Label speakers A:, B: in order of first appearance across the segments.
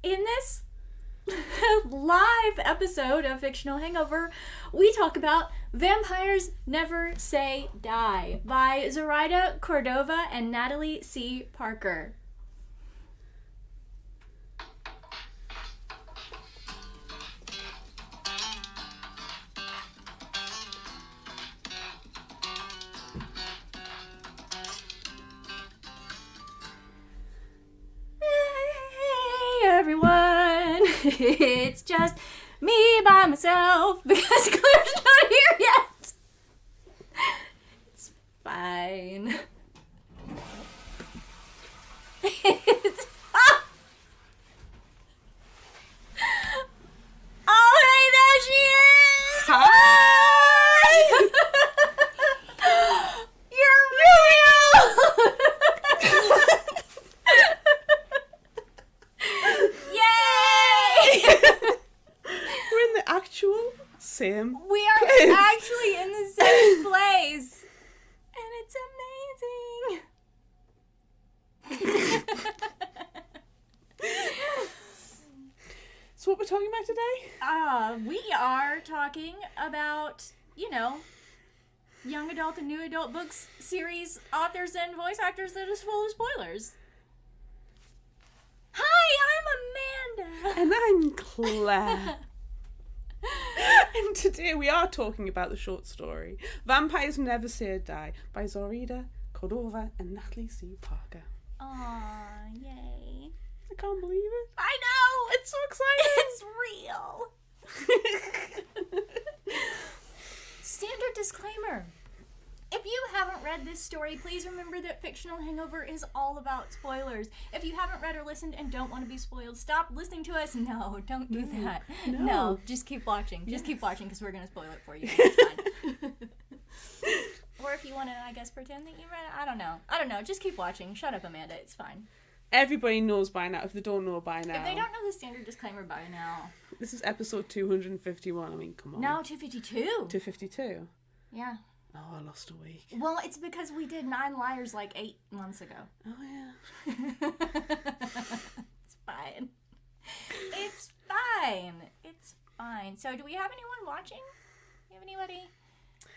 A: In this live episode of Fictional Hangover, we talk about Vampires Never Say Die by Zoraida, Córdova, and Natalie C. Parker. Everyone, it's just me by myself because Claire's not here yet. It's fine. Oh, hey, there she is!
B: Hi!
A: You're real!
B: We're in the actual same
A: We are
B: place.
A: actually in the same place. And it's amazing.
B: So what we're talking about today?
A: We are talking about, young adult and new adult books, series, authors, and voice actors that is full of spoilers. Hi, I'm Amanda.
B: And I'm Claire. And today we are talking about the short story Vampires Never Say Die by Zoraida, Córdova, and Natalie C. Parker.
A: Aw, yay.
B: I can't believe it.
A: I know!
B: It's so exciting.
A: It's real. Standard disclaimer. If you haven't read this story, please remember that Fictional Hangover is all about spoilers. If you haven't read or listened and don't want to be spoiled, stop listening to us. No, don't do that. No, just keep watching. Just keep watching because we're going to spoil it for you. It's fine. Or if you want to, I guess, pretend that you read it. I don't know. Just keep watching. Shut up, Amanda. It's fine.
B: Everybody knows by now, if they don't know by now.
A: If they don't know the standard disclaimer by now.
B: This is episode 251. I mean, come on.
A: No, 252.
B: 252.
A: Yeah.
B: Oh, I lost a week.
A: Well, it's because we did 9 Liars like 8 months ago.
B: Oh, yeah.
A: It's fine. It's fine. It's fine. So, do we have anyone watching? Do you have anybody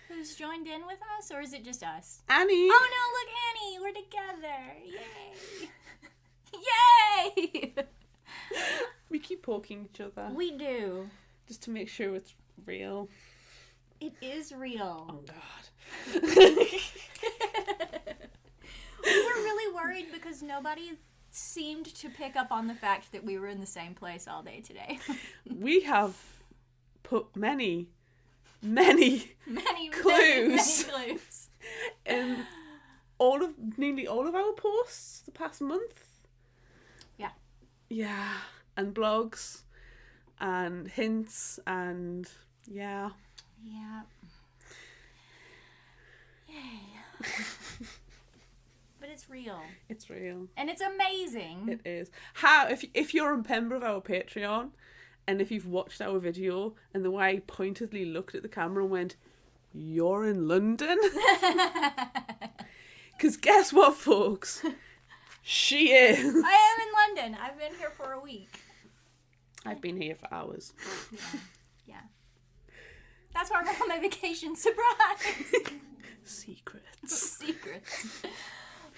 A: who's joined in with us, or is it just us?
B: Annie!
A: Oh no, look, Annie! We're together! Yay! Yay!
B: We keep poking each other.
A: We do.
B: Just to make sure it's real.
A: It is real.
B: Oh, God.
A: We were really worried because nobody seemed to pick up on the fact that we were in the same place all day today.
B: We have put many clues
A: Many clues.
B: in nearly all of our posts the past month.
A: Yeah.
B: Yeah. And blogs and hints and yeah.
A: Yeah. Yay. But it's real.
B: It's real.
A: And it's amazing.
B: It is. How if you're a member of our Patreon and if you've watched our video and the way I pointedly looked at the camera and went, "You're in London?" Because guess what, folks? She is.
A: I am in London. I've been here for a week.
B: I've been here for hours.
A: Yeah. That's why I'm on my vacation. Surprise! Secrets.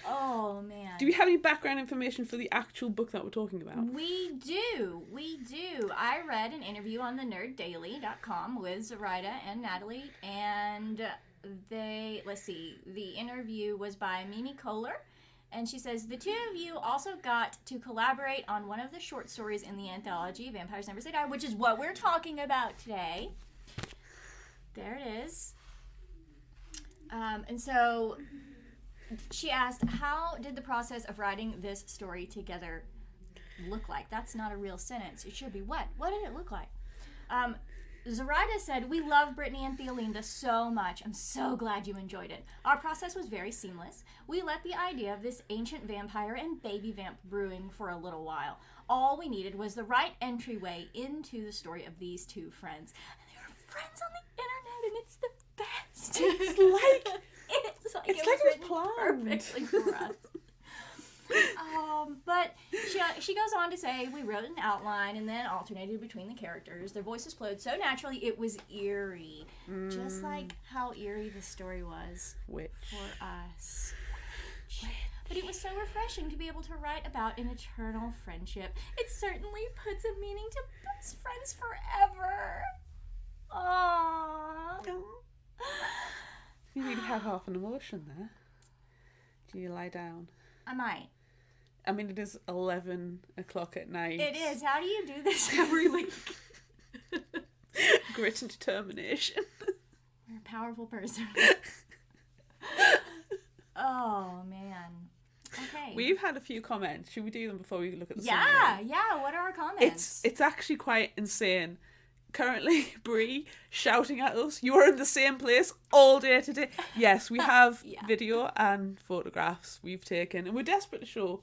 A: Oh, man.
B: Do we have any background information for the actual book that we're talking about?
A: We do. I read an interview on thenerddaily.com with Zoraida and Natalie, and the interview was by Mimi Kohler, and she says, the two of you also got to collaborate on one of the short stories in the anthology, Vampires Never Say Die, which is what we're talking about today. There it is. And so she asked, how did the process of writing this story together look like? That's not a real sentence. It should be what? What did it look like? Zoraida said, we love Brittany and Theolinda so much. I'm so glad you enjoyed it. Our process was very seamless. We let the idea of this ancient vampire and baby vamp brewing for a little while. All we needed was the right entryway into the story of these two friends. And they were friends on the internet, and it's the best.
B: It's like
A: It's like it was
B: planned.
A: perfectly for us. But she goes on to say, we wrote an outline and then alternated between the characters. Their voices flowed so naturally it was eerie. Just like how eerie the story was for us. But it was so refreshing to be able to write about an eternal friendship. It certainly puts a meaning to best friends forever. Aww.
B: You really have half an emotion there. Do you lie down?
A: I might.
B: I mean, it is 11 o'clock at night.
A: It is. How do you do this every week?
B: Grit and determination.
A: You're a powerful person. Oh, man. Okay.
B: We've had a few comments. Should we do them before we look at the summary?
A: Yeah. What are our comments?
B: It's actually quite insane. Currently, Bree shouting at us, you are in the same place all day today. Yes, we have video and photographs we've taken, and we're desperate to show.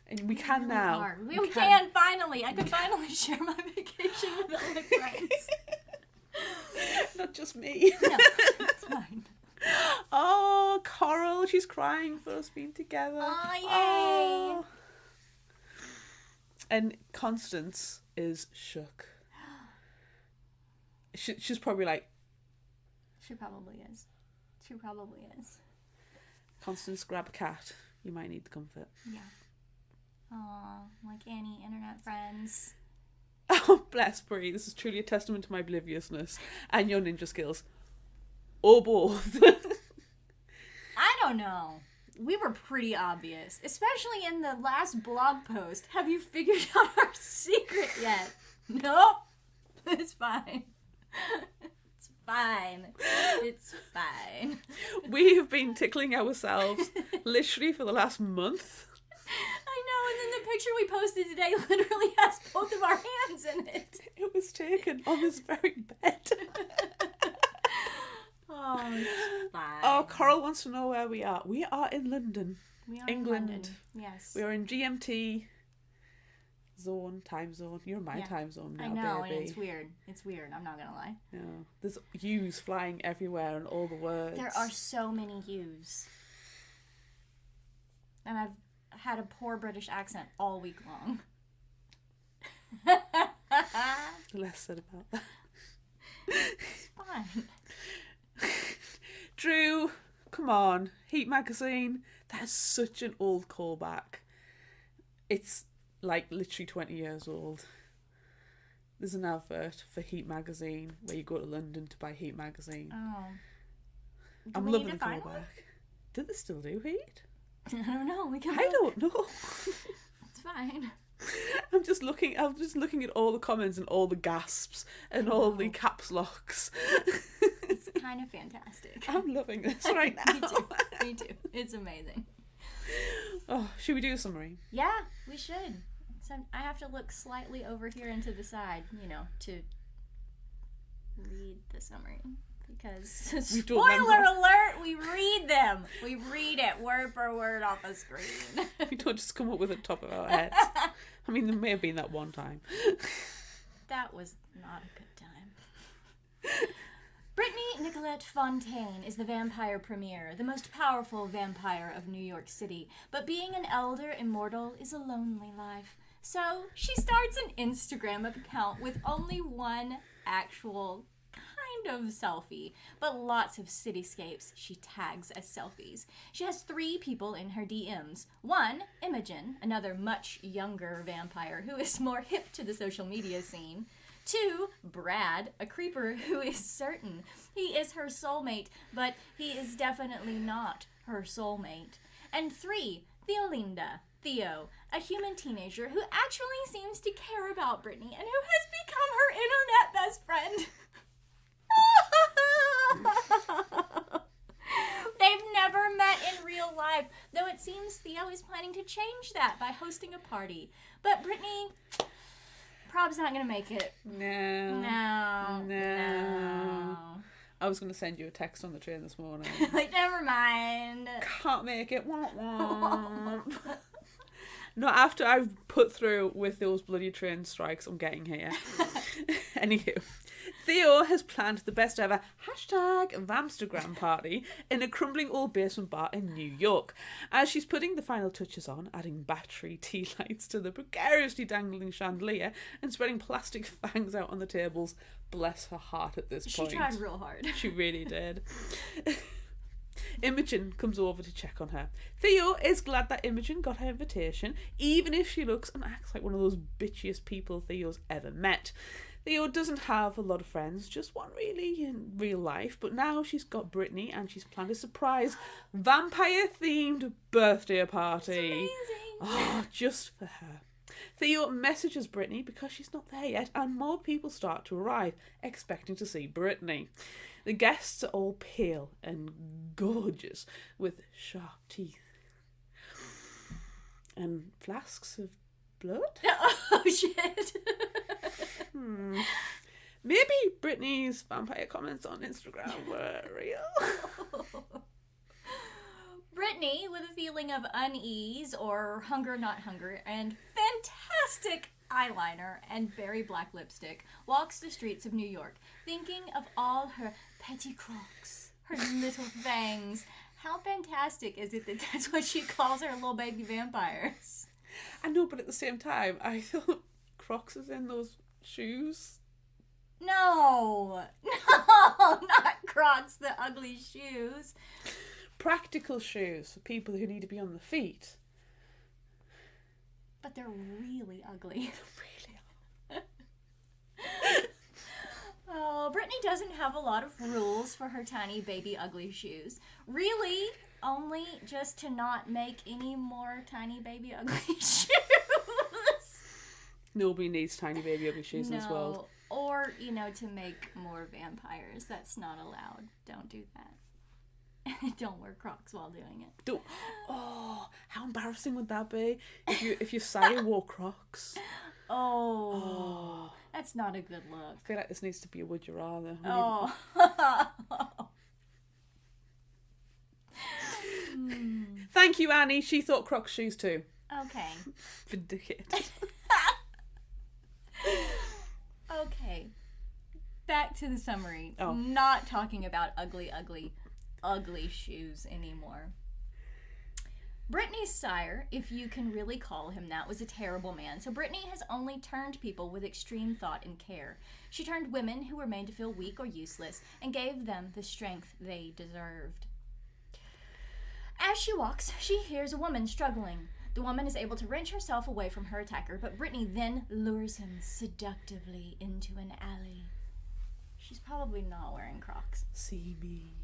B: And we can really now.
A: We can finally. I can finally share my vacation with all my friends.
B: Not just me.
A: No, it's fine.
B: Oh, Coral, she's crying for us being together.
A: Oh, yay.
B: Oh. And Constance is shook. She's probably like...
A: She probably is.
B: Constance, grab a cat. You might need the comfort.
A: Yeah. Aw, like any internet friends.
B: Oh, bless Brie. This is truly a testament to my obliviousness and your ninja skills. Or both.
A: I don't know. We were pretty obvious, especially in the last blog post. Have you figured out our secret yet? Nope. It's fine. It's fine.
B: We have been tickling ourselves literally for the last month.
A: I know, and then the picture we posted today literally has both of our hands in it.
B: It was taken on this very bed.
A: Oh, it's fine.
B: Oh, Coral wants to know where we are. We are in London.
A: We are
B: England.
A: in London. Yes.
B: We are in GMT time zone. You're in my time zone now,
A: I know,
B: baby.
A: and it's weird. I'm not gonna lie.
B: Yeah. There's U's flying everywhere and all the words.
A: There are so many U's. And I've had a poor British accent all week long.
B: Less said about that.
A: It's fine.
B: Drew, come on. Heat magazine. That is such an old callback. It's like literally 20 years old. There's an advert for Heat magazine where you go to London to buy Heat magazine.
A: Oh.
B: I'm loving the callback. Do they still do Heat?
A: I don't know.
B: I don't know.
A: It's fine.
B: I'm just looking at all the comments and all the gasps and all the caps locks.
A: It's kind of fantastic.
B: I'm loving this right now.
A: Me too. It's amazing.
B: Oh, should we do a summary?
A: Yeah, we should. So I have to look slightly over here and to the side, to read the summary. Because, spoiler alert, we read them. We read it word for word off a screen.
B: We don't just come up with it top of our heads. I mean, there may have been that one time.
A: That was not a good time. Brittany Nicolette Fontaine is the vampire premier, the most powerful vampire of New York City. But being an elder immortal is a lonely life. So she starts an Instagram account with only one actual kind of selfie, but lots of cityscapes she tags as selfies. She has 3 people in her DMs. 1, Imogen, another much younger vampire who is more hip to the social media scene. 2, Brad, a creeper who is certain he is her soulmate, but he is definitely not her soulmate. And 3, Theolinda, Theo, a human teenager who actually seems to care about Brittany and who has become her internet best friend. They've never met in real life, though it seems Theo is planning to change that by hosting a party. But Brittany, Prob's not going to make it.
B: No. I was going to send you a text on the train this morning.
A: Like, never mind.
B: Can't make it. Womp womp. No, after I've put through with those bloody train strikes, I'm getting here. Anywho, Theo has planned the best ever #Vamstagram party in a crumbling old basement bar in New York. As she's putting the final touches on, adding battery tea lights to the precariously dangling chandelier and spreading plastic fangs out on the tables. Bless her heart at this point.
A: She tried real hard.
B: She really did. Imogen comes over to check on her. Theo is glad that Imogen got her invitation, even if she looks and acts like one of those bitchiest people Theo's ever met. Theo doesn't have a lot of friends, just one really in real life, but now she's got Brittany and she's planned a surprise vampire-themed birthday party.
A: It's amazing.
B: Oh, just for her. Theo messages Brittany because she's not there yet, and more people start to arrive, expecting to see Brittany. The guests are all pale and gorgeous, with sharp teeth and flasks of blood.
A: Oh shit!
B: Maybe Brittany's vampire comments on Instagram were real.
A: Brittany, with a feeling of unease or hunger not hunger, and fantastic eyeliner and very black lipstick, walks the streets of New York, thinking of all her petit crocs, her little fangs. How fantastic is it that that's what she calls her little baby vampires?
B: I know, but at the same time, I thought Crocs is in those shoes.
A: No, not Crocs, the ugly shoes.
B: Practical shoes for people who need to be on the feet.
A: But they're really ugly.
B: Really?
A: Oh, Brittany doesn't have a lot of rules for her tiny baby ugly shoes. Really, only just to not make any more tiny baby ugly shoes.
B: Nobody needs tiny baby ugly shoes in this world.
A: Or, to make more vampires. That's not allowed. Don't do that. Don't wear Crocs while doing it.
B: Oh, how embarrassing would that be if your sire wore Crocs?
A: Oh, that's not a good look.
B: I feel like this needs to be a would you rather.
A: Oh.
B: Thank you, Annie. She thought Crocs shoes too.
A: Okay.
B: Vindicated.
A: Okay. Back to the summary.
B: Oh.
A: Not talking about ugly shoes anymore. Brittany's sire, if you can really call him that, was a terrible man, so Brittany has only turned people with extreme thought and care. She turned women who were made to feel weak or useless and gave them the strength they deserved. As she walks, she hears a woman struggling. The woman is able to wrench herself away from her attacker, but Brittany then lures him seductively into an alley. She's probably not wearing Crocs.
B: See me.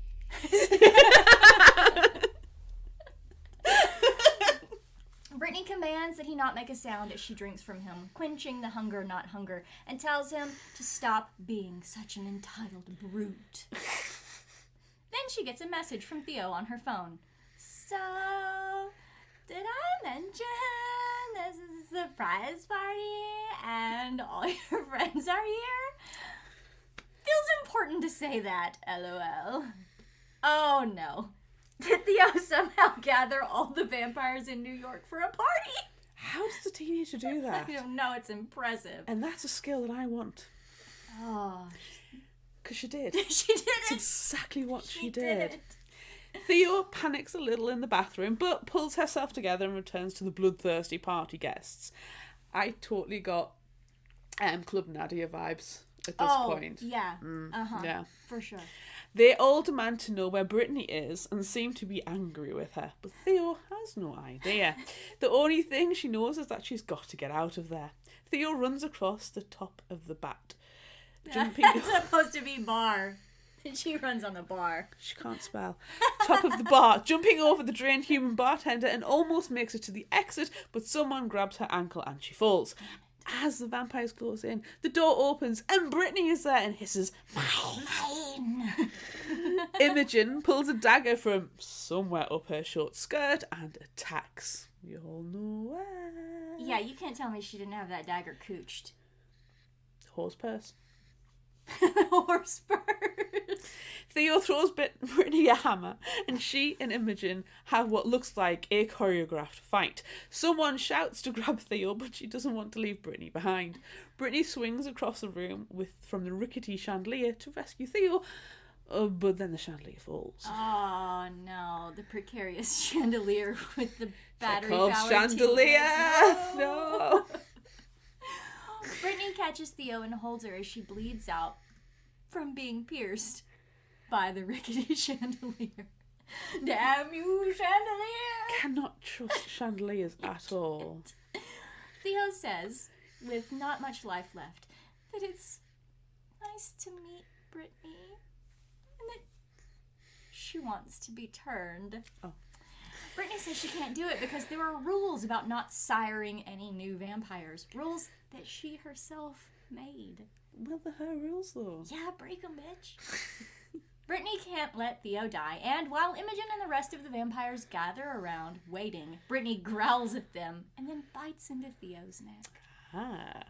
A: Brittany commands that he not make a sound as she drinks from him, quenching the hunger not hunger, and tells him to stop being such an entitled brute. Then she gets a message from Theo on her phone. So, did I mention this is a surprise party and all your friends are here? Feels important to say that, LOL. Oh no. Did Theo somehow gather all the vampires in New York for a party?
B: How does a teenager do that?
A: I don't know, it's impressive.
B: And that's a skill that I want.
A: Oh.
B: Because she did.
A: She did
B: That's
A: it.
B: exactly what she
A: did
B: did.
A: it.
B: Theo panics a little in the bathroom, but pulls herself together and returns to the bloodthirsty party guests. I totally got Club Nadia vibes at this point.
A: Yeah.
B: Yeah.
A: For sure.
B: They all demand to know where Brittany is and seem to be angry with her, but Theo has no idea. The only thing she knows is that she's got to get out of there. Theo runs across the top of the bat, jumping.
A: It's supposed to be bar. She runs on the bar.
B: She can't spell. Top of the bar, jumping over the drained human bartender and almost makes it to the exit, but someone grabs her ankle and she falls. As the vampires close in, the door opens and Brittany is there and hisses, "Mine!" Imogen pulls a dagger from somewhere up her short skirt and attacks. We all know where.
A: Yeah, you can't tell me she didn't have that dagger cooched.
B: Horse purse.
A: Horse bird.
B: Theo throws Brittany a hammer, and she and Imogen have what looks like a choreographed fight. Someone shouts to grab Theo, but she doesn't want to leave Brittany behind. Brittany swings across the room from the rickety chandelier to rescue Theo, but then the chandelier falls.
A: Oh no, the precarious chandelier with the battery-powered
B: chandelier!
A: tubeless.
B: No!
A: Brittany catches Theo and holds her as she bleeds out from being pierced by the rickety chandelier. Damn you, chandelier!
B: Cannot trust chandeliers at all.
A: Theo says, with not much life left, that it's nice to meet Brittany and that she wants to be turned.
B: Oh.
A: Brittany says she can't do it because there are rules about not siring any new vampires. Rules that she herself made.
B: Well, they're her rules, though.
A: Yeah, break 'em, bitch. Brittany can't let Theo die, and while Imogen and the rest of the vampires gather around, waiting, Brittany growls at them and then bites into Theo's neck.
B: Ah.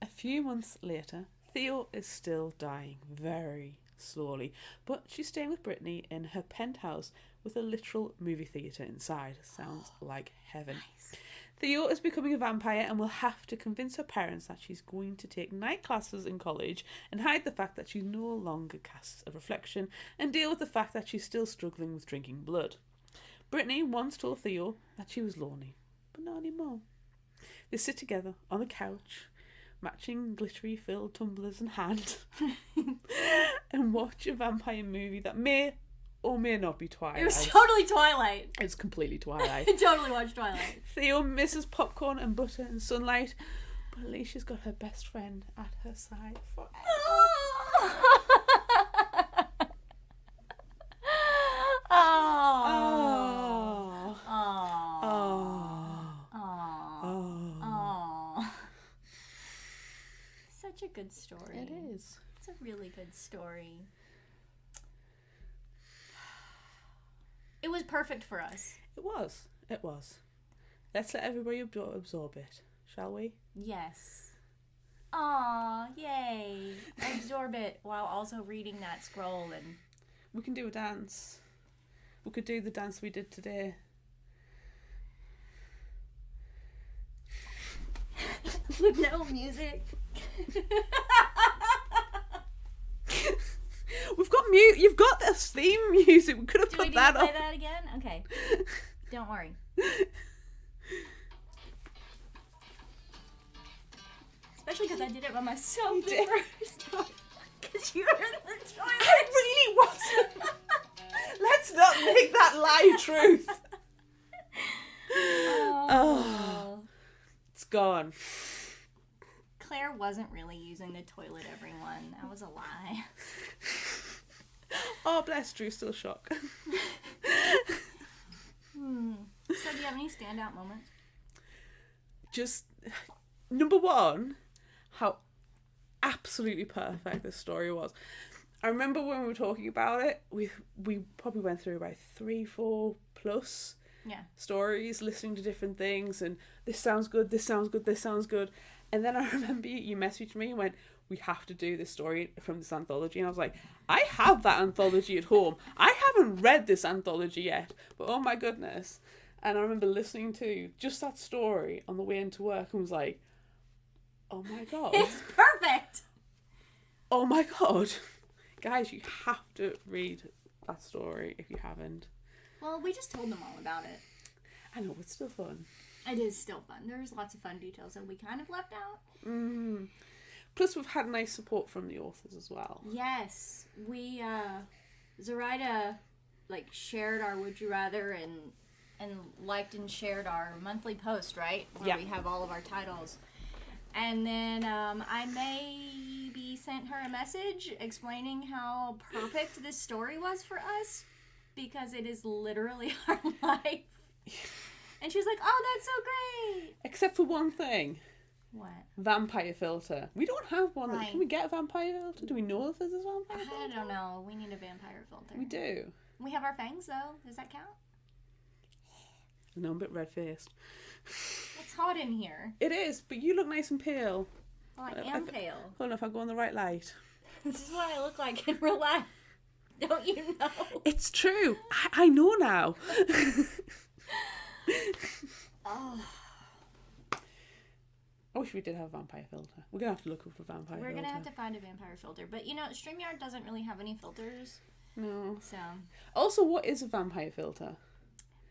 B: A few months later, Theo is still dying very slowly, but she's staying with Brittany in her penthouse with a literal movie theatre inside. Sounds like heaven.
A: Nice.
B: Theo is becoming a vampire and will have to convince her parents that she's going to take night classes in college and hide the fact that she no longer casts a reflection and deal with the fact that she's still struggling with drinking blood. Brittany once told Theo that she was lonely, but not anymore. They sit together on the couch, matching glittery filled tumblers in hand, and watch a vampire movie that may or may not be Twilight.
A: It was totally Twilight.
B: It's completely Twilight.
A: I totally watched Twilight.
B: Theo misses popcorn and butter and sunlight, but at least she's got her best friend at her side forever.
A: Such a good story.
B: It is.
A: It's a really good story. It was perfect for us.
B: It was. It was. Let's let everybody absorb it, shall we?
A: Yes. Aw, yay. Absorb it while also reading that scroll and...
B: We can do a dance. We could do the dance we did today.
A: With no music.
B: We've got mute. You've got this theme music. We could have put that
A: Do we
B: on.
A: play that again? Okay. Don't worry. Especially because I did it by myself.
B: You did.
A: Because you were in the toilet.
B: I really wasn't. Let's not make that lie truth.
A: Oh.
B: It's gone.
A: Claire wasn't really using the toilet, everyone. That was a lie.
B: Oh, bless Drew, still shocked.
A: So do you have any standout moments?
B: Just, number one, how absolutely perfect this story was. I remember when we were talking about it, we probably went through about 3-4 plus stories, listening to different things, and this sounds good, this sounds good, this sounds good. And then I remember you messaged me and went, we have to do this story from this anthology. And I was like, I have that anthology at home. I haven't read this anthology yet, but oh my goodness. And I remember listening to just that story on the way into work and was like, oh my God.
A: It's perfect.
B: Oh my God. Guys, you have to read that story if you haven't.
A: Well, we just told them all about it.
B: I know, it's still fun.
A: It is still fun. There's lots of fun details that we kind of left out.
B: Plus, we've had nice support from the authors as well.
A: Yes. We, Zoraida, shared our Would You Rather and liked and shared our monthly post, right? Where we have all of our titles. And then I maybe sent her a message explaining how perfect this story was for us because it is literally our life. And she was like, oh, that's so great.
B: Except for one thing.
A: What?
B: Vampire filter. We don't have one.
A: Right.
B: Can we get a vampire filter? Do we know if there's a vampire filter?
A: I don't know. We need a vampire filter.
B: We do.
A: We have our fangs, though. Does that count?
B: No, I'm a bit red-faced.
A: It's hot in here.
B: It is, but you look nice and pale.
A: Well, I am pale.
B: Hold on, if I go on the right light.
A: This is what I look like in real life. Don't you know?
B: It's true. I know now.
A: Oh.
B: I wish we did have a vampire filter. We're going to have to look up for vampire
A: We're
B: filter.
A: going to have to find a vampire filter. But, you know, StreamYard doesn't really have any filters.
B: No.
A: So.
B: Also, what is a vampire filter?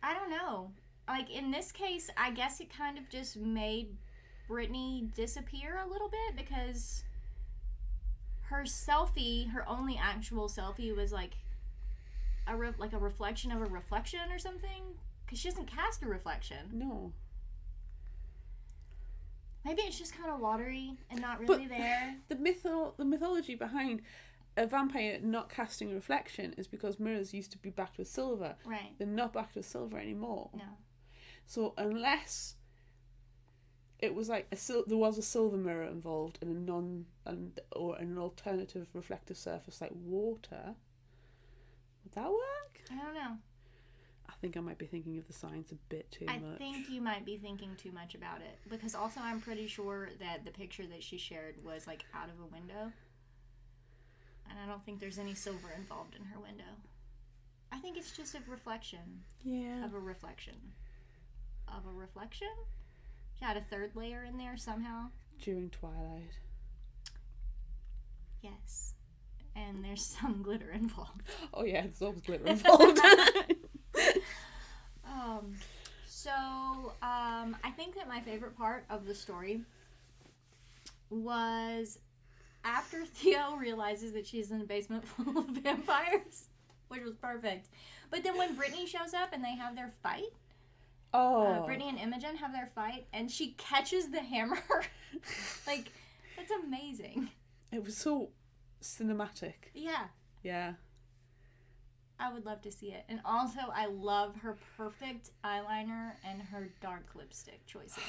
A: I don't know. Like, in this case, I guess it kind of just made Brittany disappear a little bit because her selfie, her only actual selfie was like a reflection of a reflection or something. Because she doesn't cast a reflection.
B: No.
A: Maybe it's just kind of watery and not really there.
B: The mythology behind a vampire not casting a reflection is because mirrors used to be backed with silver.
A: Right.
B: They're not backed with silver anymore.
A: No.
B: So unless it was like there was a silver mirror involved in or an alternative reflective surface like water, would that work?
A: I don't know.
B: I think I might be thinking of the science a bit too much.
A: I think you might be thinking too much about it. Because also I'm pretty sure that the picture that she shared was like out of a window. And I don't think there's any silver involved in her window. I think it's just a reflection.
B: Yeah.
A: Of a reflection. Of a reflection? She had a third layer in there somehow.
B: During twilight.
A: Yes. And there's some glitter involved.
B: Oh yeah, there's always glitter involved.
A: I think that my favorite part of the story was after Theo realizes that she's in a basement full of vampires, which was perfect. But then when Brittany shows up and they have their fight, Brittany and Imogen have their fight, and she catches the hammer. Like, that's amazing.
B: It was so cinematic.
A: Yeah.
B: Yeah.
A: I would love to see it. And also, I love her perfect eyeliner and her dark lipstick choices.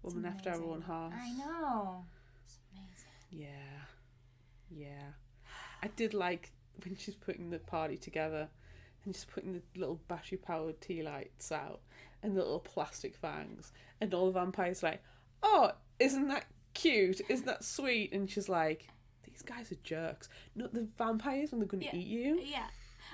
B: Woman after our own heart.
A: I know. It's amazing.
B: Yeah. Yeah. I did like when she's putting the party together and just putting the little battery powered tea lights out and the little plastic fangs. And all the vampires like, oh, isn't that cute? Isn't that sweet? And she's like, these guys are jerks. Not the vampires when they're going to eat you.
A: Yeah.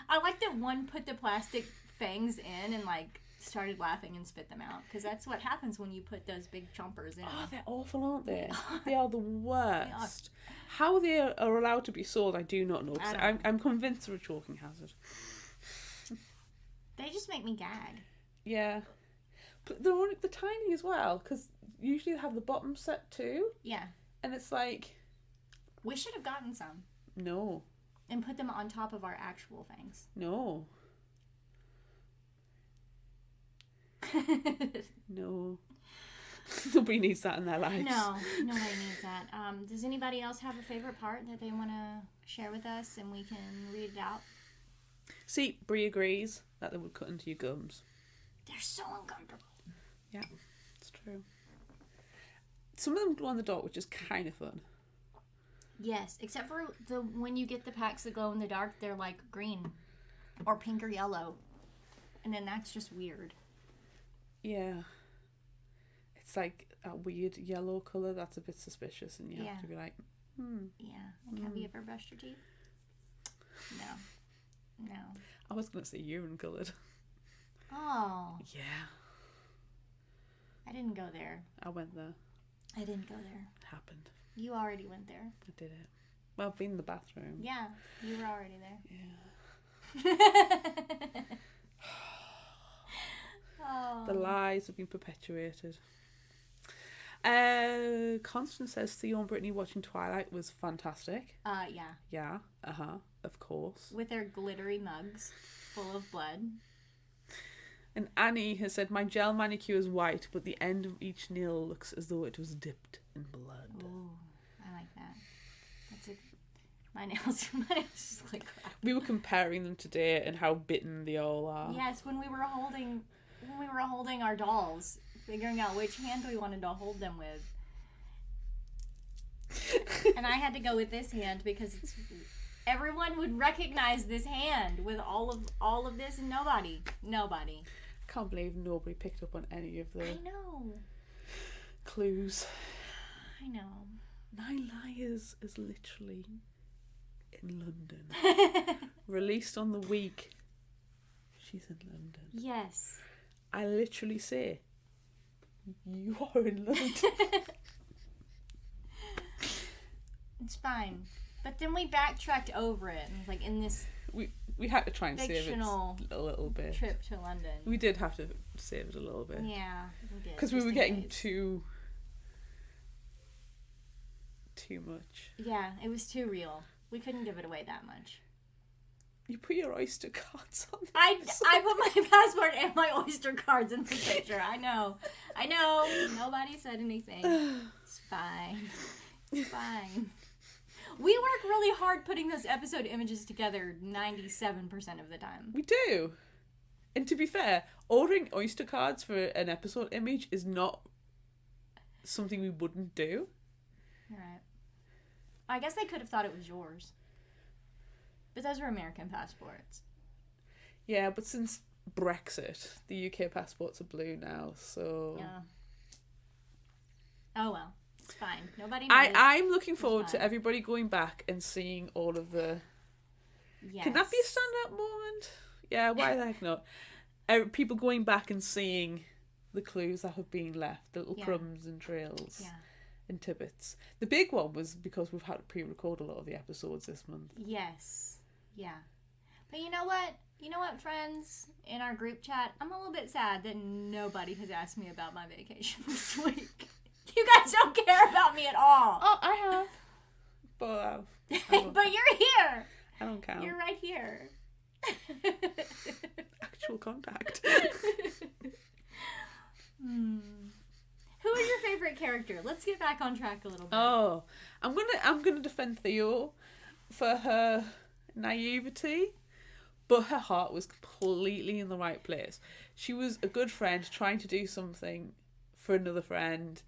A: I like that one put the plastic fangs in and like started laughing and spit them out, because that's what happens when you put those big chompers in.
B: Oh, they're awful, aren't they? They are the worst. How they are allowed to be sold, I do not know. I'm convinced they're a choking hazard.
A: They just make me gag.
B: Yeah. But they're tiny as well, because usually they have the bottom set too.
A: Yeah.
B: And it's like...
A: We should have gotten some.
B: No.
A: And put them on top of our actual fangs.
B: No. No. Nobody needs that in their lives.
A: No, nobody needs that. Does anybody else have a favorite part that they want to share with us and we can read it out?
B: See, Brie agrees that they would cut into your gums.
A: They're so uncomfortable.
B: Yeah, it's true. Some of them glow in the dark, which is kind of fun.
A: Yes, except for when you get the packs that glow in the dark, they're like green or pink or yellow. And then that's just weird.
B: Yeah. It's like a weird yellow colour that's a bit suspicious, and you have to be like,
A: Yeah. Like, have you ever brushed your teeth? No.
B: I was going to say urine coloured.
A: Oh.
B: Yeah.
A: I didn't go there.
B: I went there.
A: I didn't go there.
B: It happened.
A: You already went there.
B: I did it. Well, I've been in the bathroom.
A: Yeah, you were already there.
B: Yeah.
A: Oh.
B: The lies have been perpetuated. Constance says Theo and Brittany watching Twilight was fantastic.
A: Yeah.
B: Yeah, of course.
A: With their glittery mugs full of blood.
B: And Annie has said, my gel manicure is white, but the end of each nail looks as though it was dipped in blood.
A: Ooh, I like that. That's it. My nails just like crap.
B: We were comparing them today and how bitten they all are.
A: Yes, when we were holding our dolls, figuring out which hand we wanted to hold them with. And I had to go with this hand because everyone would recognize this hand with all of this, and nobody.
B: I can't believe nobody picked up on any of the
A: I know.
B: clues.
A: I know.
B: Nine Lives is literally in London. Released on the week. She's in London.
A: Yes.
B: I literally say, you are in London.
A: It's fine. But then we backtracked over it. And like in this
B: We had to try and save it
A: fictional
B: a little bit.
A: trip to London.
B: We did have to save it a little bit.
A: Yeah, we did.
B: Because we
A: just
B: were
A: in
B: getting
A: case.
B: too much.
A: Yeah, it was too real. We couldn't give it away that much.
B: You put your Oyster cards on.
A: I put my passport and my Oyster cards in the picture. I know. Nobody said anything. It's fine. It's fine. We work really hard putting those episode images together 97% of the time.
B: We do. And to be fair, ordering Oyster cards for an episode image is not something we wouldn't do.
A: Right. I guess they could have thought it was yours. But those were American passports.
B: Yeah, but since Brexit, the UK passports are blue now, so...
A: Yeah. Oh well. It's fine. Nobody knows.
B: I'm looking forward to everybody going back and seeing all of the...
A: Yes.
B: Can that be a stand-up moment? Yeah, why the heck not? People going back and seeing the clues that have been left, the little crumbs and trails and tidbits. The big one was because we've had to pre-record a lot of the episodes this month.
A: Yes. Yeah. But you know what? You know what, friends? In our group chat, I'm a little bit sad that nobody has asked me about my vacation this week. You guys don't care about me at all.
B: Oh, I have. But
A: but you're here.
B: I don't count.
A: You're right here.
B: Actual contact.
A: Who is your favorite character? Let's get back on track a little bit.
B: Oh, I'm gonna defend Theo for her naivety, but her heart was completely in the right place. She was a good friend trying to do something for another friend,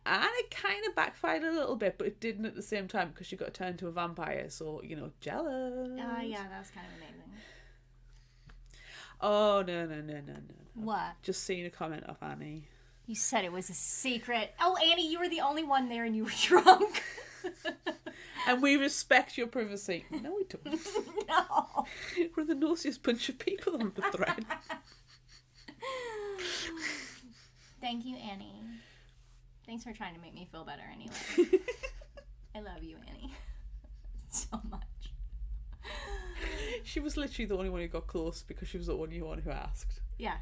B: and it kind of backfired a little bit, but it didn't at the same time because she got turned to a vampire, so, jealous.
A: Yeah, that was kind of amazing.
B: Oh, no.
A: What?
B: Just seen a comment off Annie.
A: You said it was a secret. Oh, Annie, you were the only one there and you were drunk.
B: And we respect your privacy. No, we don't.
A: No.
B: We're the nauseous bunch of people on the thread.
A: Thank you, Annie. Thanks for trying to make me feel better anyway. I love you, Annie. So much.
B: She was literally the only one who got close because she was the only one who asked.
A: Yeah.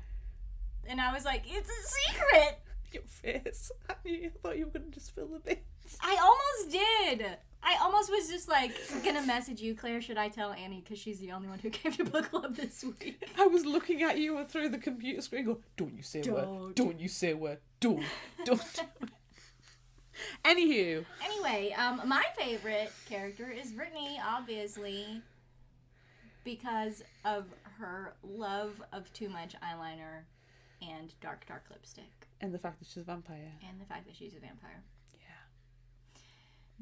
A: And I was like, it's a secret!
B: Your face. I thought you were going to just spill the bits.
A: I almost did. I almost was just like, gonna message you, Claire, should I tell Annie? Because she's the only one who came to book club this week.
B: I was looking at you through the computer screen going, don't you say a word. Don't you say a word. Don't. Anywho.
A: Anyway, my favorite character is Brittany, obviously, because of her love of too much eyeliner and dark lipstick.
B: And the fact that she's a vampire.
A: And the fact that she's a vampire.
B: Yeah.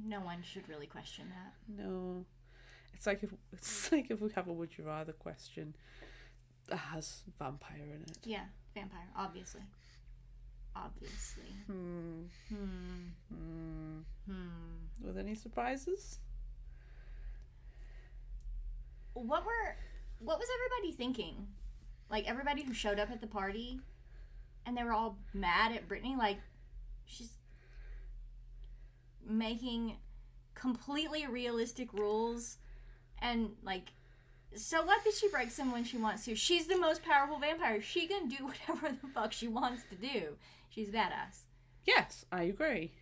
A: No one should really question that.
B: No. It's like if we have a would you rather question that has vampire in it.
A: Yeah, vampire, obviously.
B: Were there any surprises?
A: What was everybody thinking? Like, everybody who showed up at the party, and they were all mad at Brittany, like, she's making completely realistic rules, and, like, so what that she breaks them when she wants to? She's the most powerful vampire. She can do whatever the fuck she wants to do. She's badass.
B: Yes, I agree.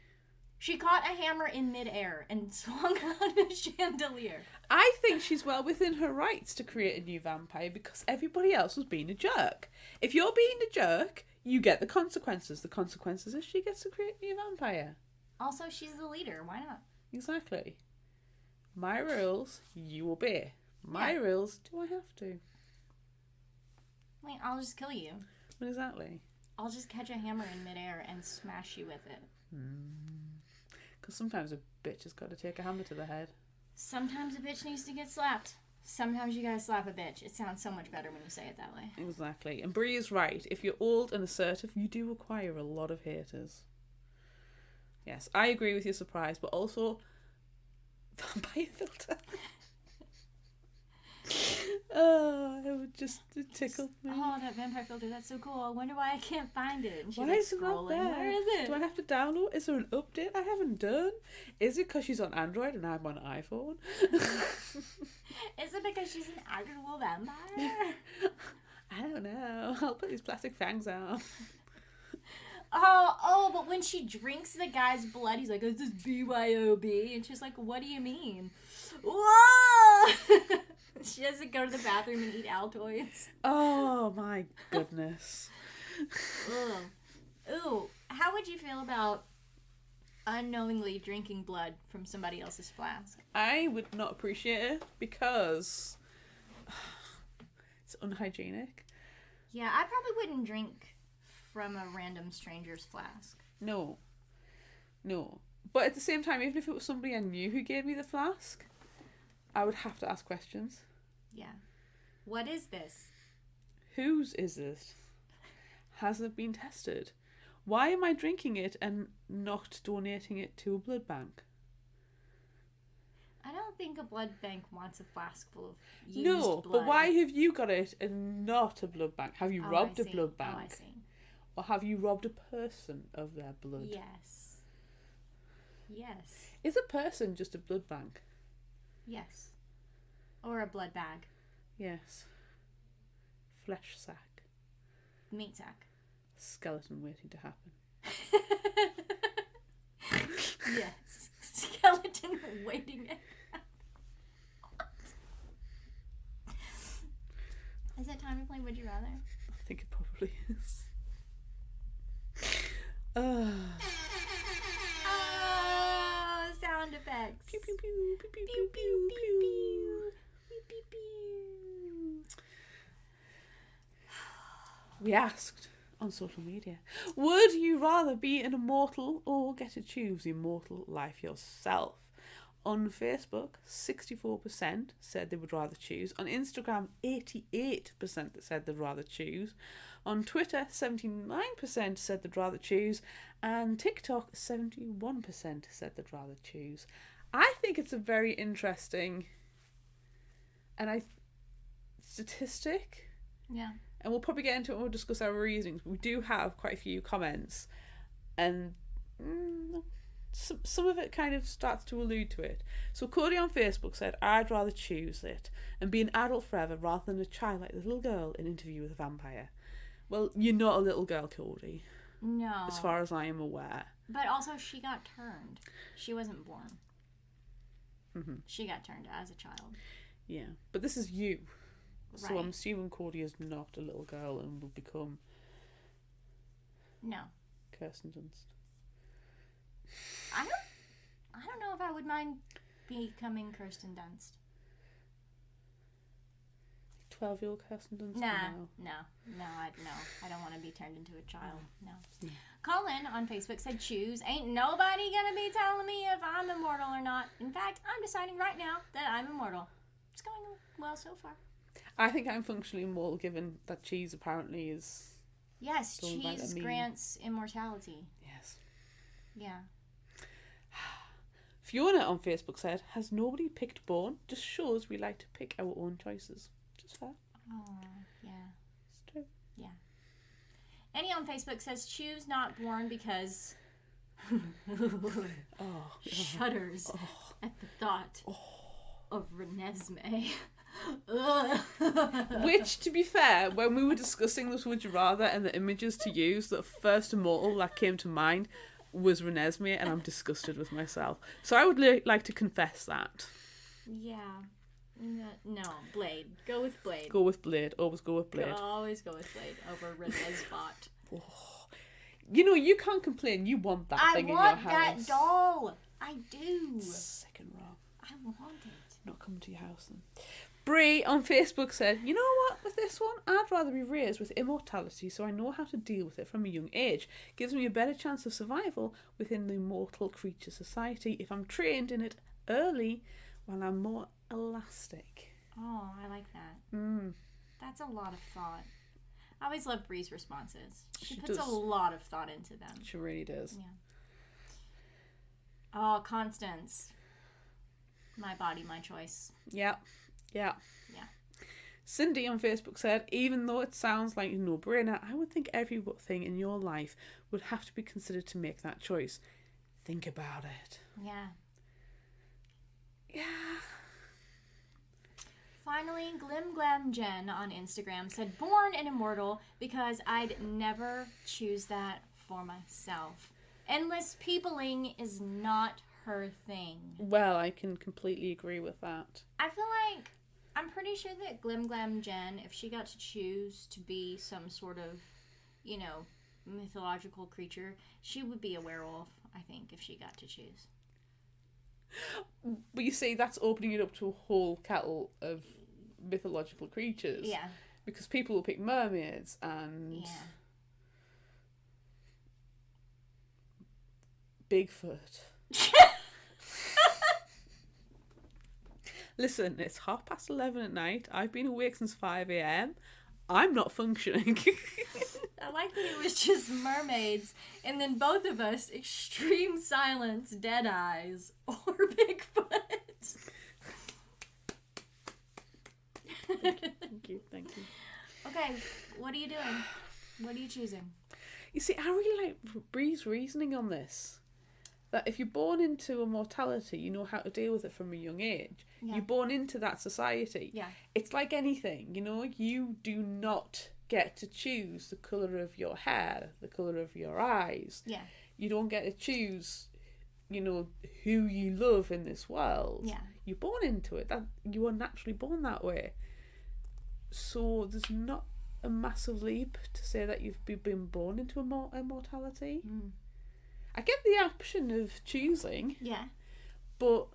A: She caught a hammer in midair and swung on a chandelier.
B: I think she's well within her rights to create a new vampire because everybody else was being a jerk. If you're being a jerk, you get the consequences. The consequences is she gets to create a new vampire.
A: Also, she's the leader. Why not?
B: Exactly. My rules, you obey. My rules, do I have to?
A: Wait, I'll just kill you.
B: What exactly?
A: I'll just catch a hammer in midair and smash you with it.
B: Because sometimes a bitch has got to take a hammer to the head.
A: Sometimes a bitch needs to get slapped. Sometimes you gotta slap a bitch. It sounds so much better when you say it that way.
B: Exactly. And Bree is right. If you're old and assertive, you do acquire a lot of haters. Yes, I agree with your surprise, but also vampire filter. Oh, it tickled me.
A: Oh, that vampire filter, that's so cool. I wonder why I can't find it. And she's
B: Why
A: like
B: is it not
A: scrolling.
B: there?
A: Where is it?
B: Do I have to download? Is there an update I haven't done? Is it because she's on Android and I'm on iPhone?
A: Is it because she's an actual vampire?
B: I don't know. I'll put these plastic fangs on.
A: But when she drinks the guy's blood, he's like, "Is this BYOB?" And she's like, "What do you mean?" Whoa! She doesn't go to the bathroom and eat Altoids.
B: Oh my goodness.
A: Ugh. Ooh, how would you feel about unknowingly drinking blood from somebody else's flask?
B: I would not appreciate it because it's unhygienic.
A: Yeah, I probably wouldn't drink from a random stranger's flask.
B: No. But at the same time, even if it was somebody I knew who gave me the flask, I would have to ask questions.
A: Yeah. What is this?
B: Whose is it? Has it been tested? Why am I drinking it and not donating it to a blood bank?
A: I don't think a blood bank wants a flask full of used blood.
B: But why have you got it and not a blood bank? Have you robbed a blood bank?
A: Oh, I see.
B: Or have you robbed a person of their blood?
A: Yes.
B: Is a person just a blood bank?
A: Yes. Or a blood bag.
B: Yes. Flesh sack.
A: Meat sack.
B: Skeleton waiting to happen.
A: Yes. Skeleton waiting to happen. Is it time to play Would You Rather?
B: I think it probably is.
A: Oh, sound effects.
B: Pew pew pew pew pew
A: Pew,
B: pew
A: pew,
B: pew
A: pew,
B: pew.
A: pew. Pew, pew, pew.
B: We asked on social media, would you rather be an immortal or get to choose the immortal life yourself? On Facebook, 64% said they would rather choose. On Instagram, 88% that said they'd rather choose. On Twitter, 79% said they'd rather choose. And TikTok, 71% said they'd rather choose. I think it's a very interesting statistic.
A: Yeah.
B: And we'll probably get into it when we'll discuss our reasonings. We do have quite a few comments. And some of it kind of starts to allude to it. So Cody on Facebook said, I'd rather choose it and be an adult forever rather than a child like the little girl in Interview with a Vampire. Well, you're not a little girl, Cody.
A: No.
B: As far as I am aware.
A: But also, she got turned. She wasn't born.
B: Mm-hmm.
A: She got turned as a child.
B: Yeah. But this is you.
A: Right.
B: So I'm assuming Cody is not a little girl and will become...
A: No.
B: Kirsten Dunst.
A: I don't know if I would mind becoming Kirsten Dunst.
B: 12-year-old Kirsten Dunst?
A: No, I don't want to be turned into a child. No. Yeah. Colin on Facebook said choose. Ain't nobody gonna be telling me if I'm immortal or not. In fact, I'm deciding right now that I'm immortal. It's going well so far.
B: I think I'm functionally immortal given that cheese apparently is...
A: Yes, cheese grants immortality.
B: Yes.
A: Yeah.
B: Fiona on Facebook said, has nobody picked Born? Just shows we like to pick our own choices. Just fair.
A: Oh, yeah.
B: It's true.
A: Yeah. Annie on Facebook says, choose not Born because... shudders at the thought of Renesmee.
B: Which, to be fair, when we were discussing this Would You Rather and the images to use, the first immortal that came to mind was Renesmee, and I'm disgusted with myself. So I would like to confess that.
A: Yeah. No, Blade. Go with Blade.
B: Go with Blade. Always go with Blade.
A: Always go with Blade over Renesbot.
B: Oh. You know, you can't complain. You want that thing in your house.
A: I want that doll. I do.
B: Sick and wrong.
A: I want it.
B: Not coming to your house then. Bree on Facebook said, you know what, with this one, I'd rather be raised with immortality so I know how to deal with it from a young age. Gives me a better chance of survival within the immortal creature society if I'm trained in it early while I'm more elastic.
A: Oh, I like that. That's a lot of thought. I always love Bree's responses. She puts a lot of thought into them.
B: She really does.
A: Yeah. Oh, Constance. My body, my choice.
B: Yeah.
A: Yeah.
B: Cindy on Facebook said, even though it sounds like a no-brainer, I would think everything in your life would have to be considered to make that choice. Think about it.
A: Yeah.
B: Yeah.
A: Finally, Glim Glam Jen on Instagram said, born an immortal because I'd never choose that for myself. Endless peopling is not her thing.
B: Well, I can completely agree with that.
A: I feel like, I'm pretty sure that Glim Glam Jen, if she got to choose to be some sort of, you know, mythological creature, she would be a werewolf, I think, if she got to choose.
B: But you see, that's opening it up to a whole kettle of mythological creatures.
A: Yeah.
B: Because people will pick mermaids and Bigfoot. Listen, it's 11:30 at night. I've been awake since 5 a.m. I'm not functioning.
A: I like that it was just mermaids, and then both of us, extreme silence, dead eyes, or Bigfoot.
B: Thank you.
A: Okay, what are you doing? What are you choosing?
B: You see, I really like Bree's reasoning on this. That if you're born into immortality, you know how to deal with it from a young age.
A: Yeah.
B: You're born into that society.
A: Yeah.
B: It's like anything, you know, you do not get to choose the colour of your hair, the colour of your eyes.
A: Yeah.
B: You don't get to choose, you know, who you love in this world.
A: Yeah.
B: You're born into it. That you are naturally born that way. So there's not a massive leap to say that you've been born into immortality.
A: Mm.
B: I get the option of choosing.
A: Yeah.
B: But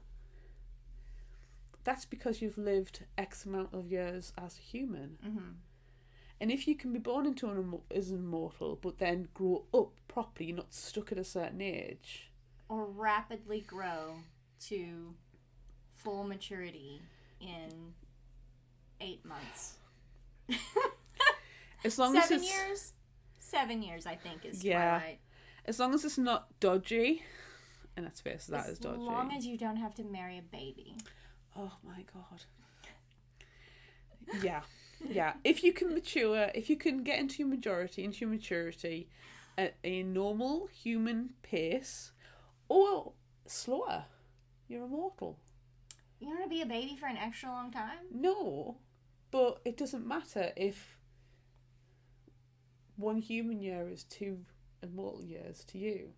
B: that's because you've lived X amount of years as a human.
A: Mm-hmm.
B: And if you can be born into as immortal, but then grow up properly, you're not stuck at a certain age.
A: Or rapidly grow to full maturity in 8 months.
B: As long
A: 7
B: as it's,
A: years? 7 years, I think, is
B: Twilight. As long as it's not dodgy, and let's face it, that is dodgy.
A: As long as you don't have to marry a baby.
B: Oh my god. Yeah. If you can mature, if you can get into your maturity at a normal human pace, or slower, you're immortal.
A: You want to be a baby for an extra long time?
B: No, but it doesn't matter if 1 human year is 2 immortal years to you.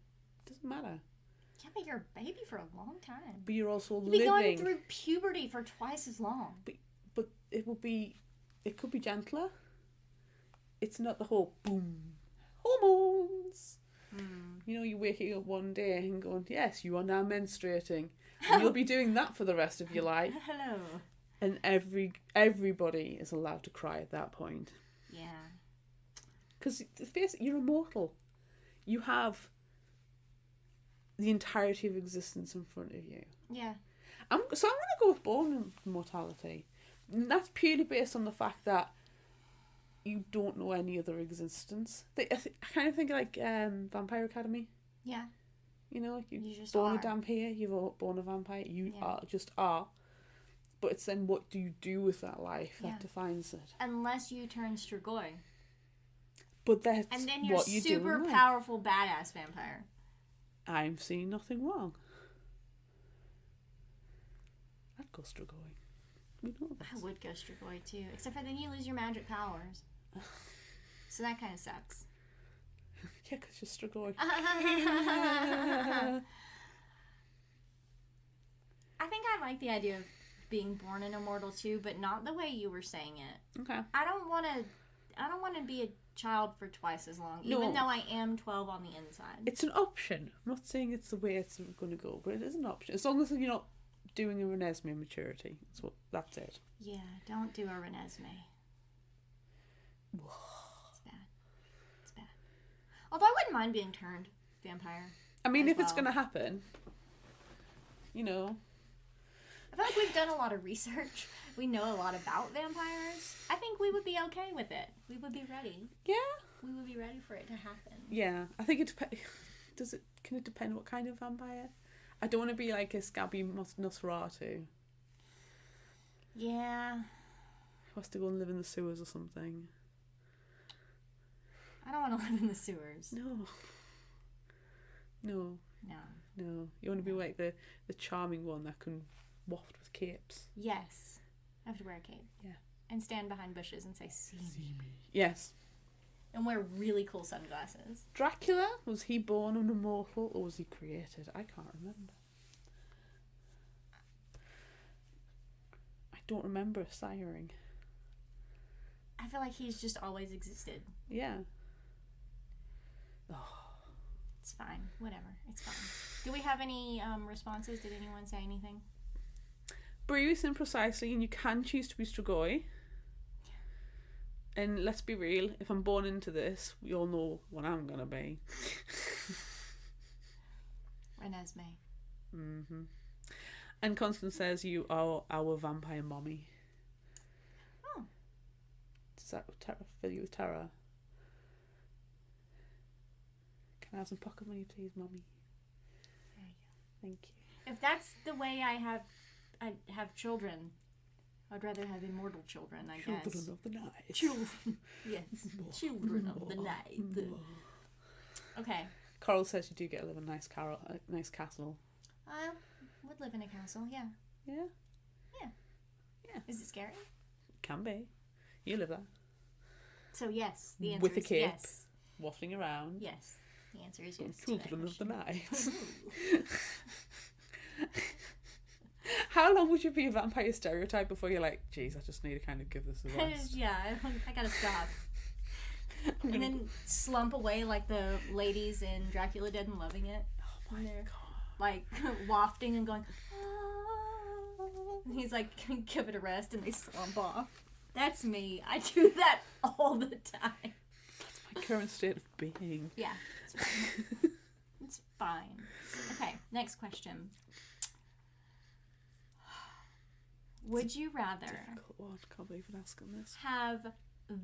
B: It doesn't matter.
A: Yeah, but you're a baby for a long time.
B: But you're also
A: You'll
B: living.
A: be going through puberty for twice as long.
B: But it could be gentler. It's not the whole boom hormones. You know, you're waking up one day and going, yes, you are now menstruating. And you'll be doing that for the rest of your life.
A: Hello.
B: And everybody is allowed to cry at that point.
A: Yeah.
B: Because you're immortal. You have the entirety of existence in front of you.
A: Yeah.
B: I'm going to go with born immortality. And that's purely based on the fact that you don't know any other existence. I kind of think like Vampire Academy.
A: Yeah.
B: You know, like
A: You just
B: born
A: are.
B: a vampire, you're born a vampire. You
A: Yeah.
B: are. But it's then what do you do with that life that
A: Yeah.
B: defines it.
A: Unless you turn Strigoi.
B: But that's
A: And then you're
B: what you do.
A: super
B: in life.
A: powerful badass vampire.
B: I'm seeing nothing wrong. I'd go Strigoi. We know
A: I
B: this.
A: would go Strigoi too. Except for then you lose your magic powers. So that kind of sucks.
B: Yeah, because you're Strigoi.
A: I think I like the idea of being born an immortal too, but not the way you were saying it.
B: Okay.
A: I don't want to be a child for twice as long,
B: No.
A: even though I am 12 on the inside.
B: It's an option. I'm not saying it's the way it's going to go, but it is an option. As long as you're not doing a Renesmee maturity. That's it.
A: Yeah, don't do a Renesmee. It's bad. It's bad. Although I wouldn't mind being turned vampire.
B: I mean,
A: as
B: if it's
A: well.
B: going to happen, you know.
A: I feel like we've done a lot of research. We know a lot about vampires. I think we would be okay with it. We would be ready.
B: Yeah.
A: We would be ready for it to happen.
B: Yeah. I think it depends. Can it depend what kind of vampire? I don't want to be like a scabby Nosferatu
A: Yeah.
B: who has to go and live in the sewers or something.
A: I don't want to live in the sewers.
B: No. No.
A: No.
B: No. You want to be like the charming one that can waft with capes.
A: Yes. I have to wear a cape.
B: Yeah.
A: And stand behind bushes and say, see me.
B: Yes.
A: And wear really cool sunglasses.
B: Dracula, was he born an immortal or was he created? I can't remember. I don't remember a siring.
A: I feel like he's just always existed.
B: Yeah. Oh.
A: It's fine. Whatever. It's fine. Do we have any responses? Did anyone say anything?
B: Briefly and precisely, and you can choose to be Strigoi. And let's be real, if I'm born into this, we all know what I'm gonna be.
A: Renesmee.
B: Mm-hmm. And Constance says you are our vampire mommy.
A: Oh.
B: Does that fill you with terror? Can I have some pocket money, please, mommy?
A: There you go.
B: Thank you.
A: If that's the way I have children, I'd rather have immortal children, I guess.
B: Children of the night.
A: Children. Yes. Children of the night. Okay.
B: Coral says you do get to live in a nice castle.
A: I would live in a castle, yeah.
B: Yeah?
A: Yeah.
B: Yeah.
A: Is it scary?
B: Can be. You live there.
A: So yes, the answer
B: With a
A: is
B: cape.
A: yes.
B: Wafting around.
A: Yes. The answer is yes. to that
B: Children of the
A: question.
B: night. How long would you be a vampire stereotype before you're like, geez, I just need to kind of give this a rest?
A: Yeah, I gotta stop. And then slump away like the ladies in Dracula Dead and Loving It.
B: Oh my god.
A: Like wafting and going, "Ah." And he's like, give it a rest, and they slump off. That's me. I do that all the time.
B: That's my current state of being.
A: Yeah, it's fine. It's fine. Okay, next question. Would you rather
B: Difficult one. Can't believe I'm asking this.
A: have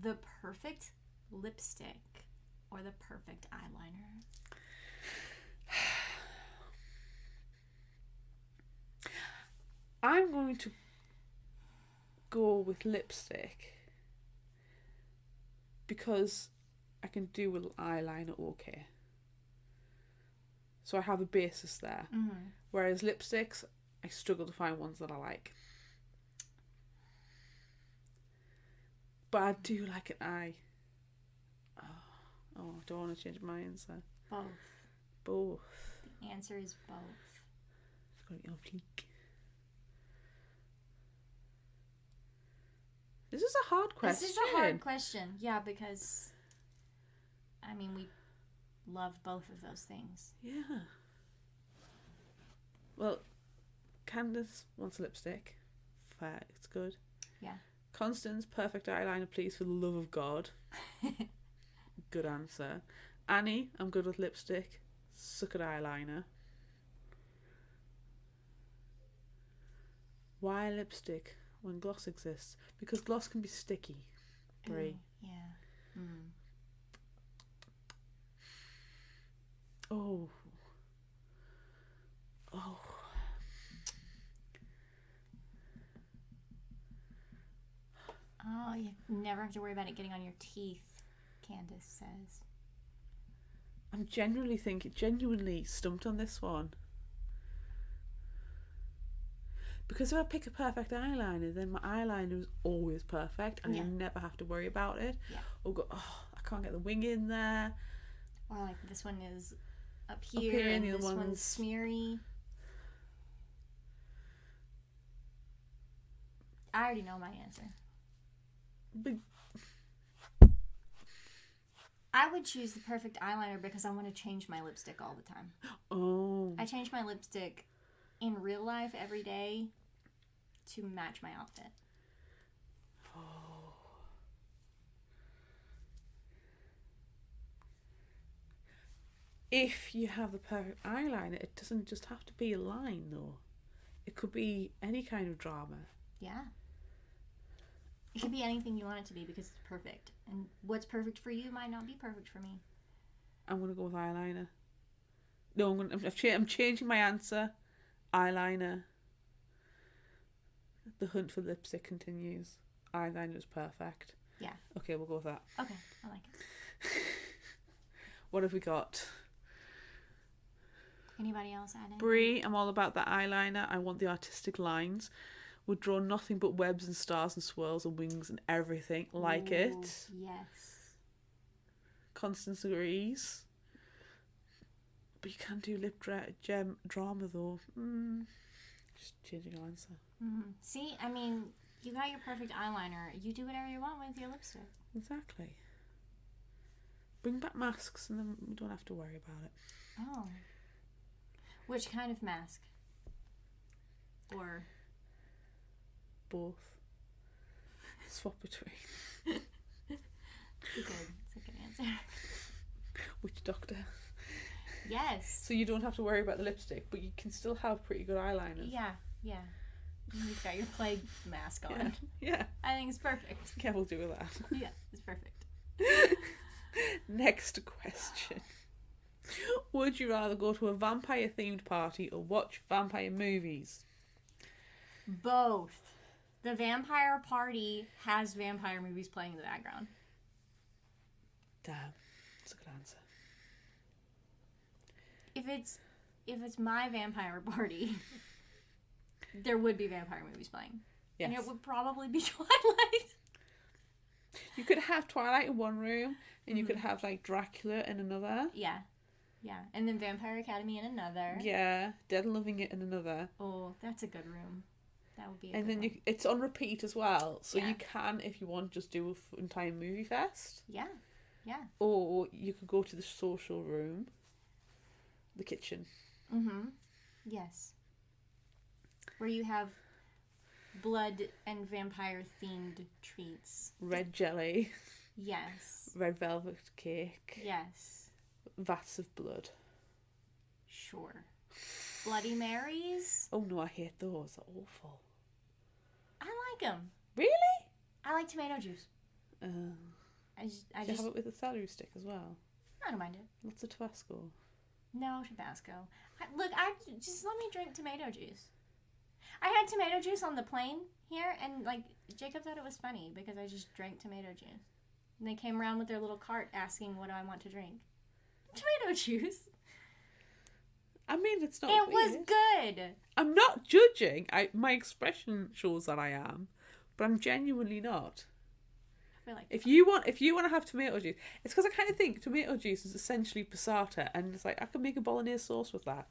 A: the perfect lipstick or the perfect eyeliner?
B: I'm going to go with lipstick because I can do with eyeliner okay. So I have a basis there.
A: Mm-hmm.
B: Whereas lipsticks, I struggle to find ones that I like. But I do like an eye. Oh, I don't want to change my answer.
A: Both.
B: Both.
A: The answer is both.
B: It's got to be on fleek. This is a hard question.
A: This is a hard question. Yeah, because, I mean, we love both of those things.
B: Yeah. Well, Candace wants a lipstick. Fair, it's good.
A: Yeah.
B: Constance, perfect eyeliner, please, for the love of God. Good answer. Annie, I'm good with lipstick. Suck at eyeliner. Why lipstick when gloss exists? Because gloss can be sticky. Brie.
A: Yeah. Mm.
B: Oh. Oh.
A: Oh, you never have to worry about it getting on your teeth, Candace says.
B: I'm genuinely stumped on this one. Because if I pick a perfect eyeliner, then my eyeliner is always perfect and I never have to worry about it.
A: Yeah.
B: Or go, oh, I can't get the wing in there.
A: Or like this one is up here and this one's smeary. I already know my answer.
B: But
A: I would choose the perfect eyeliner because I want to change my lipstick all the time.
B: oh,
A: I change my lipstick in real life every day to match my outfit.
B: oh. If you have the perfect eyeliner, it doesn't just have to be a line though. It could be any kind of drama.
A: Yeah. It could be anything you want it to be because it's perfect. And what's perfect for you might not be perfect for me.
B: I'm gonna go with eyeliner. No, I'm changing my answer. Eyeliner. The hunt for lipstick continues. Eyeliner is perfect.
A: Yeah.
B: Okay, we'll go with that.
A: Okay, I like it.
B: What have we got?
A: Anybody else add anything?
B: Brie, I'm all about that eyeliner. I want the artistic lines. Would draw nothing but webs and stars and swirls and wings and everything. Like
A: Ooh,
B: it.
A: Yes.
B: Constance agrees. But you can't do drama though. Just changing your answer.
A: Mm-hmm. See, I mean, you got your perfect eyeliner. You do whatever you want with your lipstick.
B: Exactly. Bring back masks and then we don't have to worry about it.
A: Oh. Which kind of mask? Or
B: Both. Swap between.
A: it's a good answer.
B: Which doctor?
A: Yes.
B: So you don't have to worry about the lipstick, but you can still have pretty good eyeliners.
A: Yeah. You've got your plague mask on.
B: Yeah.
A: I think it's perfect.
B: Yeah, we'll do with that.
A: Yeah, it's perfect.
B: Next question. Would you rather go to a vampire themed party or watch vampire movies?
A: Both. The vampire party has vampire movies playing in the background.
B: Damn. That's a good answer.
A: If it's my vampire party, there would be vampire movies playing.
B: Yes.
A: And it would probably be Twilight.
B: You could have Twilight in one room and you could have like Dracula in another.
A: Yeah. And then Vampire Academy in another.
B: Yeah. Dead and Loving It in another.
A: Oh, that's a good room. That would be a
B: and
A: good
B: then
A: one.
B: it's on repeat as well. So
A: Yeah.
B: you can, if you want, just do an entire movie fest.
A: Yeah.
B: Or you could go to the social room. The kitchen.
A: Mm-hmm. Yes. Where you have blood and vampire themed treats.
B: Red jelly.
A: Yes.
B: Red velvet cake.
A: Yes.
B: Vats of blood.
A: Sure. Bloody Marys.
B: Oh no, I hate those. They're awful.
A: I like them.
B: Really?
A: I like tomato juice. I
B: Do you have it with a celery stick as well?
A: I don't mind it.
B: Lots of Tabasco.
A: No Tabasco. I just let me drink tomato juice. I had tomato juice on the plane here, and like Jacob thought it was funny because I just drank tomato juice. And they came around with their little cart asking, "What do I want to drink?" Tomato juice.
B: I mean, it's not.
A: It
B: weird.
A: was good.
B: I'm not judging. My expression shows that I am, but I'm genuinely not.
A: I feel like
B: If you want to have tomato juice, it's because I kind of think tomato juice is essentially passata, and it's like I could make a bolognese sauce with that.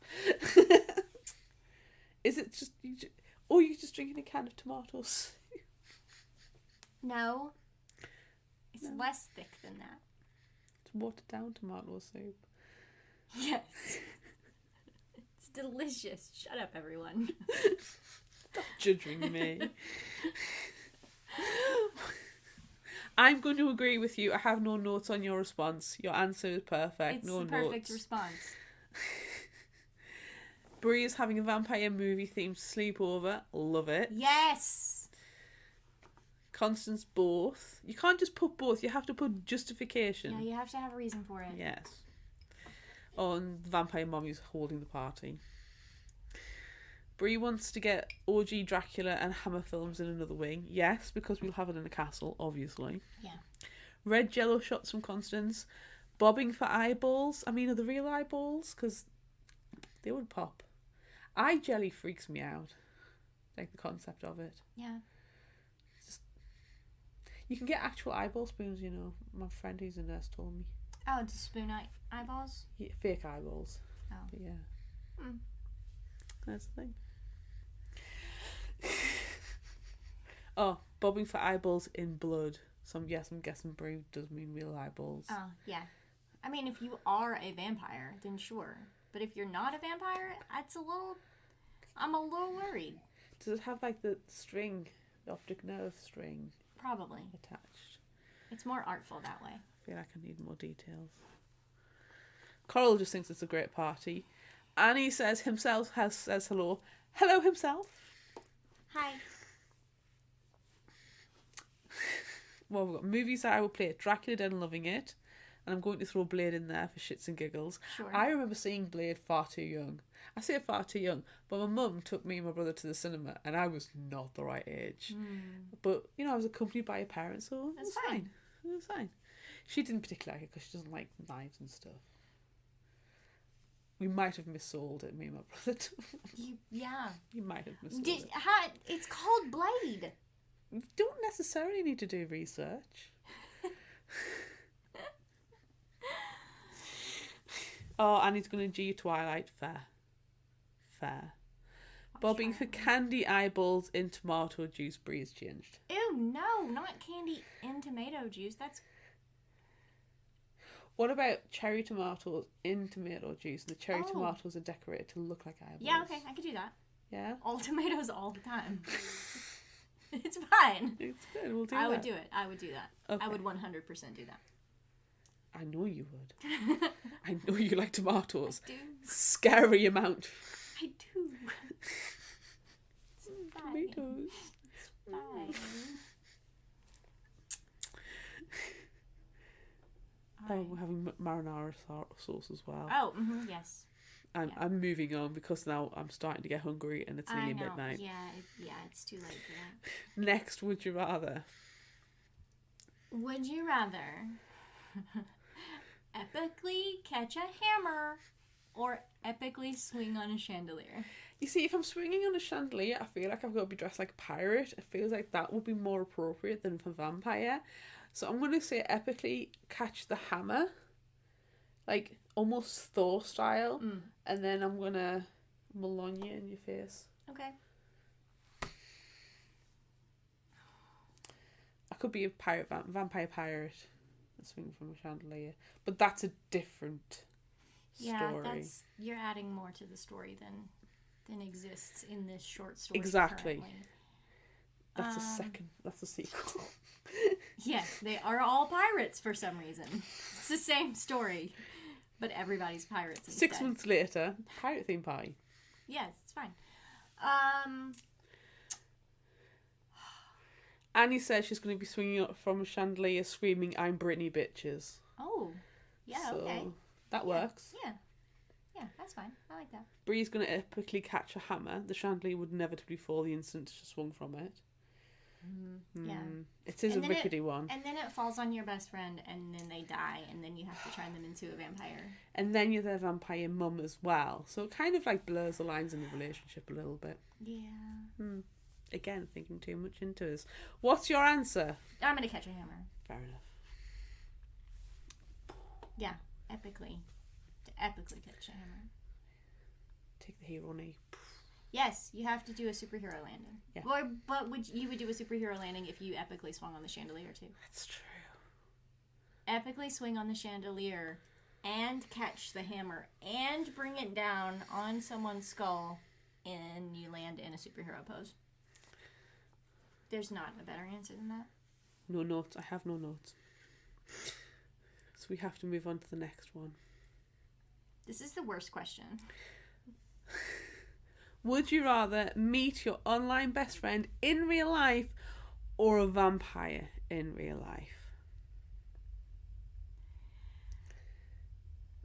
B: Is it just or you just drinking a can of tomatoes?
A: no. It's less thick than that.
B: It's watered down tomato soup.
A: Yes. It's delicious. Shut up, everyone.
B: Stop judging me. I'm going to agree with you. I have no notes on your response. Your answer is perfect.
A: It's
B: no
A: the perfect
B: notes.
A: response.
B: Brie is having a vampire movie themed sleepover. Love it.
A: Yes.
B: Constance, both. You can't just put both. You have to put justification.
A: Yeah, you have to have a reason for it.
B: Yes. Oh, and the vampire mommy's holding the party. Brie wants to get OG Dracula and Hammer films in another wing. Yes, because we'll have it in a castle, obviously.
A: Yeah.
B: Red jello shots from Constance. Bobbing for eyeballs. I mean, are the real eyeballs? Because they would pop. Eye jelly freaks me out. Like the concept of it.
A: Yeah.
B: You can get actual eyeball spoons, you know. My friend who's a nurse told me.
A: Oh, to spoon eyeballs?
B: Yeah, fake eyeballs.
A: Oh.
B: But yeah.
A: Hmm.
B: That's the thing. Oh, bobbing for eyeballs in blood. So I'm guessing Brie does mean real eyeballs.
A: Oh, yeah. I mean, if you are a vampire, then sure. But if you're not a vampire, I'm a little worried.
B: Does it have like the string, the optic nerve string?
A: Probably.
B: Attached.
A: It's more artful that way.
B: I feel like I need more details. Coral just thinks it's a great party. Annie says says hello. Hello himself.
A: Hi.
B: Well, we've got movies that I will play. Dracula Dead and Loving It. and I'm going to throw Blade in there for shits and giggles.
A: Sure.
B: I remember seeing Blade far too young. I say far too young, but my mum took me and my brother to the cinema, and I was not the right age. But, you know, I was accompanied by a parent, so it was fine. It was fine. She didn't particularly like it because she doesn't like knives and stuff. We might have missold it, me and my brother.
A: Yeah.
B: You might have missold it.
A: It's called Blade.
B: You don't necessarily need to do research. Oh, Annie's going to G Twilight. Fair. Bobbing for candy eyeballs in tomato juice, Bree's changed.
A: Ew, no, not candy in tomato juice. That's...
B: What about cherry tomatoes in tomato juice? And the cherry tomatoes are decorated to look like eyeballs.
A: Yeah, okay, I could do that.
B: Yeah?
A: All tomatoes all the time. It's fine.
B: It's good, we'll do that.
A: I would do it. I would do that.
B: Okay.
A: I would 100% do that.
B: I know you would. I know you like tomatoes.
A: I do.
B: Scary amount.
A: I do. It's fine.
B: Tomatoes.
A: It's fine.
B: Oh, we're having marinara sauce as well.
A: Oh, yes.
B: I'm moving on because now I'm starting to get hungry and it's nearly midnight.
A: Yeah, it's too late for that.
B: Next, would you rather?
A: Would you rather epically catch a hammer or epically swing on a chandelier?
B: You see, if I'm swinging on a chandelier, I feel like I've got to be dressed like a pirate. It feels like that would be more appropriate than for vampire. So I'm going to say epically catch the hammer. Like, almost Thor style. And then I'm going to Melania in your face.
A: Okay.
B: I could be a pirate, vampire pirate. Swinging from a chandelier. But that's a different story.
A: You're adding more to the story than exists in this short story.
B: Exactly.
A: Currently.
B: That's a sequel.
A: Yes, they are all pirates for some reason. It's the same story, but everybody's pirates instead.
B: 6 months later, pirate theme party.
A: Yes, it's fine.
B: Annie says she's going to be swinging up from a chandelier screaming, "I'm Britney, bitches."
A: Oh, yeah,
B: so,
A: okay.
B: That works.
A: Yeah, that's fine. I like that.
B: Bree's going to epically catch a hammer. The chandelier would inevitably fall the instant she swung from it.
A: Yeah.
B: It is a rickety one.
A: And then it falls on your best friend, and then they die, and then you have to turn them into a vampire.
B: And then you're their vampire mum as well. So it kind of like blurs the lines in the relationship a little bit.
A: Yeah.
B: Again, thinking too much into this. What's your answer?
A: I'm going to catch a hammer.
B: Fair enough.
A: Yeah, epically. To epically catch a hammer.
B: Take the hero knee.
A: Yes, you have to do a superhero landing.
B: Yeah.
A: But you would do a superhero landing if you epically swung on the chandelier too.
B: That's true.
A: Epically swing on the chandelier and catch the hammer and bring it down on someone's skull, and you land in a superhero pose. There's not a better answer than that.
B: No notes. I have no notes. So we have to move on to the next one.
A: This is the worst question.
B: Would you rather meet your online best friend in real life or a vampire in real life?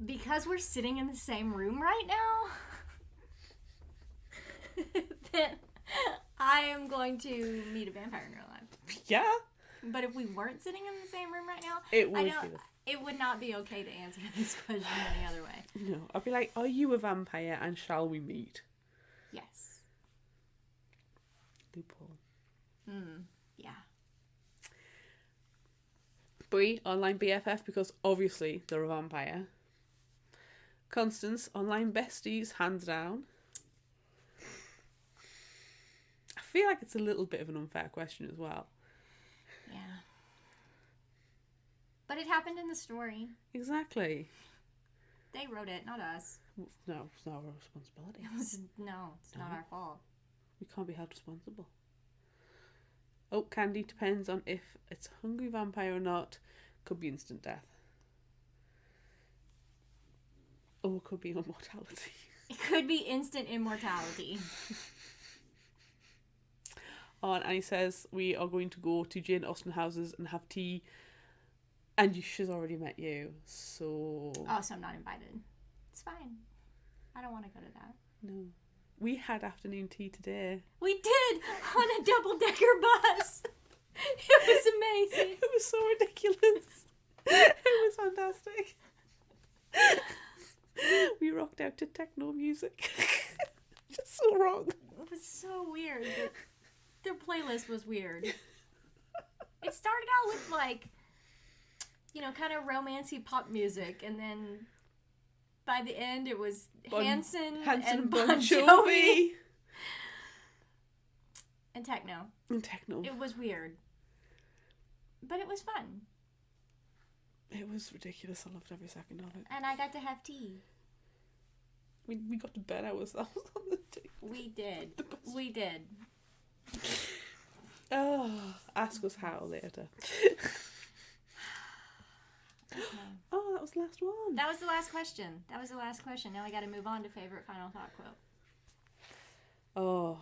A: Because we're sitting in the same room right now, then I am going to meet a vampire in real life.
B: Yeah.
A: But if we weren't sitting in the same room right now, it would not be okay to answer this question any other way.
B: No, I'd be like, are you a vampire and shall we meet?
A: Yes.
B: Loophole.
A: Yeah.
B: Bree, online BFF because obviously they're a vampire. Constance, online besties, hands down. I feel like it's a little bit of an unfair question as well.
A: Yeah. But it happened in the story.
B: Exactly.
A: They wrote it, not us.
B: No, it's not our responsibility.
A: It's not our fault.
B: We can't be held responsible. Oh, Candy, depends on if it's a hungry vampire or not. Could be instant death. Or it could be immortality.
A: It could be instant immortality.
B: Oh, and Annie says we are going to go to Jane Austen houses and have tea And she's already met you, so...
A: Oh, so I'm not invited. It's fine. I don't want to go to that.
B: No. We had afternoon tea today.
A: We did! On a double-decker bus! It was amazing.
B: It was so ridiculous. It was fantastic. We rocked out to techno music. Just so wrong.
A: It was so weird. Their playlist was weird. It started out with, like, kind of romancy pop music, and then by the end it was Hanson and Bon Jovi. And techno.
B: It
A: was weird. But it was fun.
B: It was ridiculous. I loved every second of it.
A: And I got to have tea.
B: We got to bed ourselves on the tea.
A: We did. We did.
B: Oh, ask us how later.
A: Okay.
B: Oh, that was the last one.
A: That was the last question. Now I got to move on to favorite final thought quote.
B: Oh.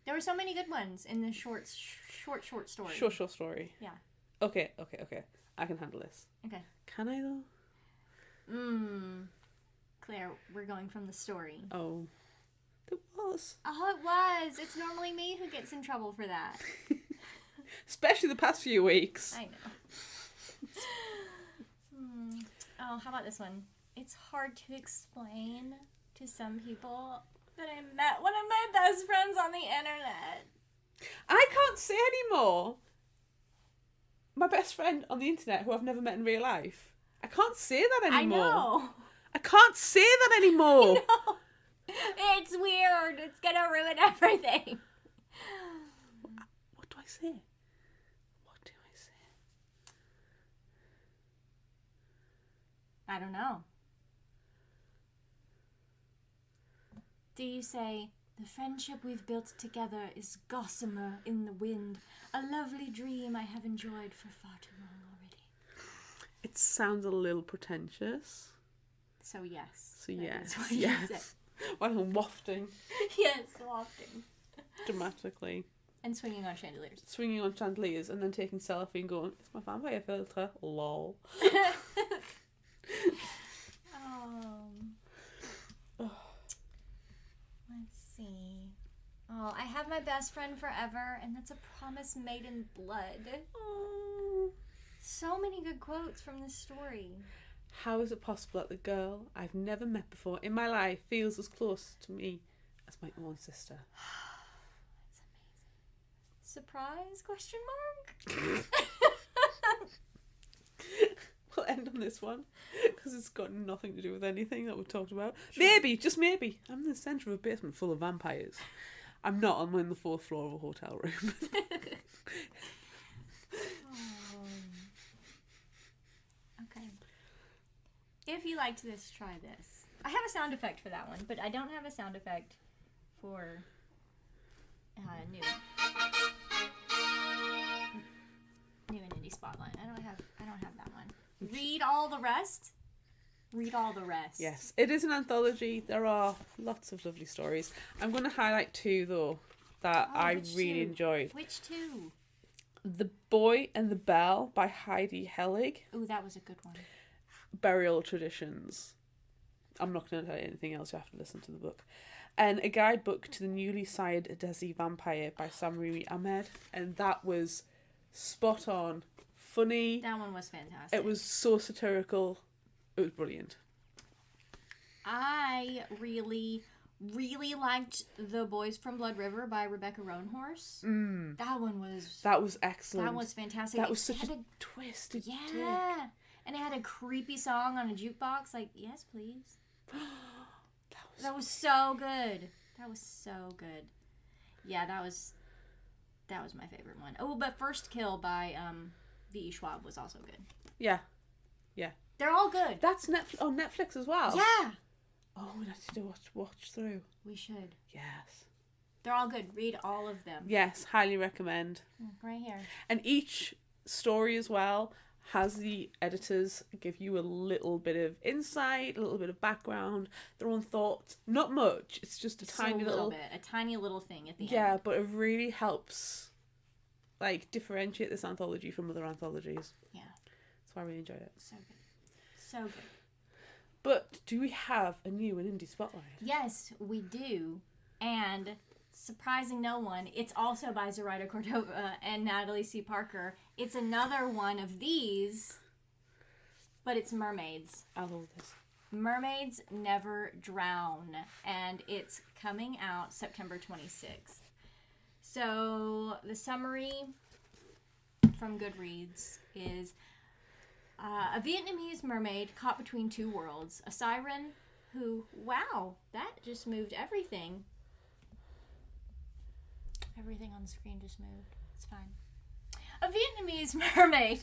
A: There were so many good ones in this short story.
B: Short story.
A: Yeah.
B: Okay. I can handle this.
A: Okay.
B: Can I though?
A: Claire, we're going from the story.
B: Oh. It was.
A: Oh, it was. It's normally me who gets in trouble for that.
B: Especially the past few weeks.
A: I know. Oh, how about this one? It's hard to explain to some people that I met one of my best friends on the internet.
B: I can't say anymore. My best friend on the internet who I've never met in real life. I can't say that anymore.
A: I know.
B: I can't say that anymore.
A: No. It's weird. It's gonna ruin everything.
B: What do I say?
A: I don't know. Do you say, the friendship we've built together is gossamer in the wind, a lovely dream I have enjoyed for far too long already?
B: It sounds a little pretentious.
A: So yes.
B: Yes. While I'm wafting.
A: Yes, wafting.
B: Dramatically.
A: And swinging on chandeliers.
B: Swinging on chandeliers and then taking selfie and going, it's my vampire filter. Lol.
A: Let's see. Oh, I have my best friend forever, and that's a promise made in blood.
B: Oh.
A: So many good quotes from this story.
B: How is it possible that the girl I've never met before in my life feels as close to me as my own sister?
A: That's amazing. Surprise? Question mark?
B: We'll end on this one because it's got nothing to do with anything that we've talked about. Sure. Maybe, just maybe, I'm in the centre of a basement full of vampires. I'm not. I'm on the 4th floor of a hotel room.
A: Okay. If you liked this, try this. I have a sound effect for that one, but I don't have a sound effect for new and indie spotlight. I don't have that one. Read all the rest.
B: Yes, it is an anthology. There are lots of lovely stories. I'm going to highlight 2 though that I really enjoyed.
A: Which 2?
B: The Boy and the Bell by Heidi Helig.
A: Ooh, that was a good one.
B: Burial Traditions. I'm not going to tell you anything else. You have to listen to the book. And A Guidebook to the Newly Sired Desi Vampire by Samruri Ahmed. And that was spot on. Funny.
A: That one was fantastic.
B: It was so satirical. It was brilliant.
A: I really liked The Boys from Blood River by Rebecca Roanhorse. That was excellent. That was fantastic.
B: That was such a twisted take.
A: And it had a creepy song on a jukebox. Like, yes, please. That was so good. Yeah, that was my favorite one. Oh, but First Kill by V.E. Schwab was also good.
B: Yeah.
A: They're all good.
B: That's on Netflix as well.
A: Yeah.
B: Oh, we have to watch through.
A: We should.
B: Yes.
A: They're all good. Read all of them.
B: Yes, highly recommend.
A: Right here.
B: And each story as well has the editors give you a little bit of insight, a little bit of background, their own thoughts. Not much. It's just a tiny little
A: bit. A tiny little thing at the end.
B: Yeah, but it really helps differentiate this anthology from other anthologies.
A: Yeah.
B: So I really enjoyed it.
A: So good. So good.
B: But do we have a new and indie spotlight?
A: Yes, we do. And surprising no one, it's also by Zoraida Córdova and Natalie C. Parker. It's another one of these, but it's mermaids.
B: I love this.
A: Mermaids Never Drown, and it's coming out September 26th. So the summary from Goodreads is a Vietnamese mermaid caught between two worlds. A siren who, wow, that just moved everything. Everything on the screen just moved. It's fine. A Vietnamese mermaid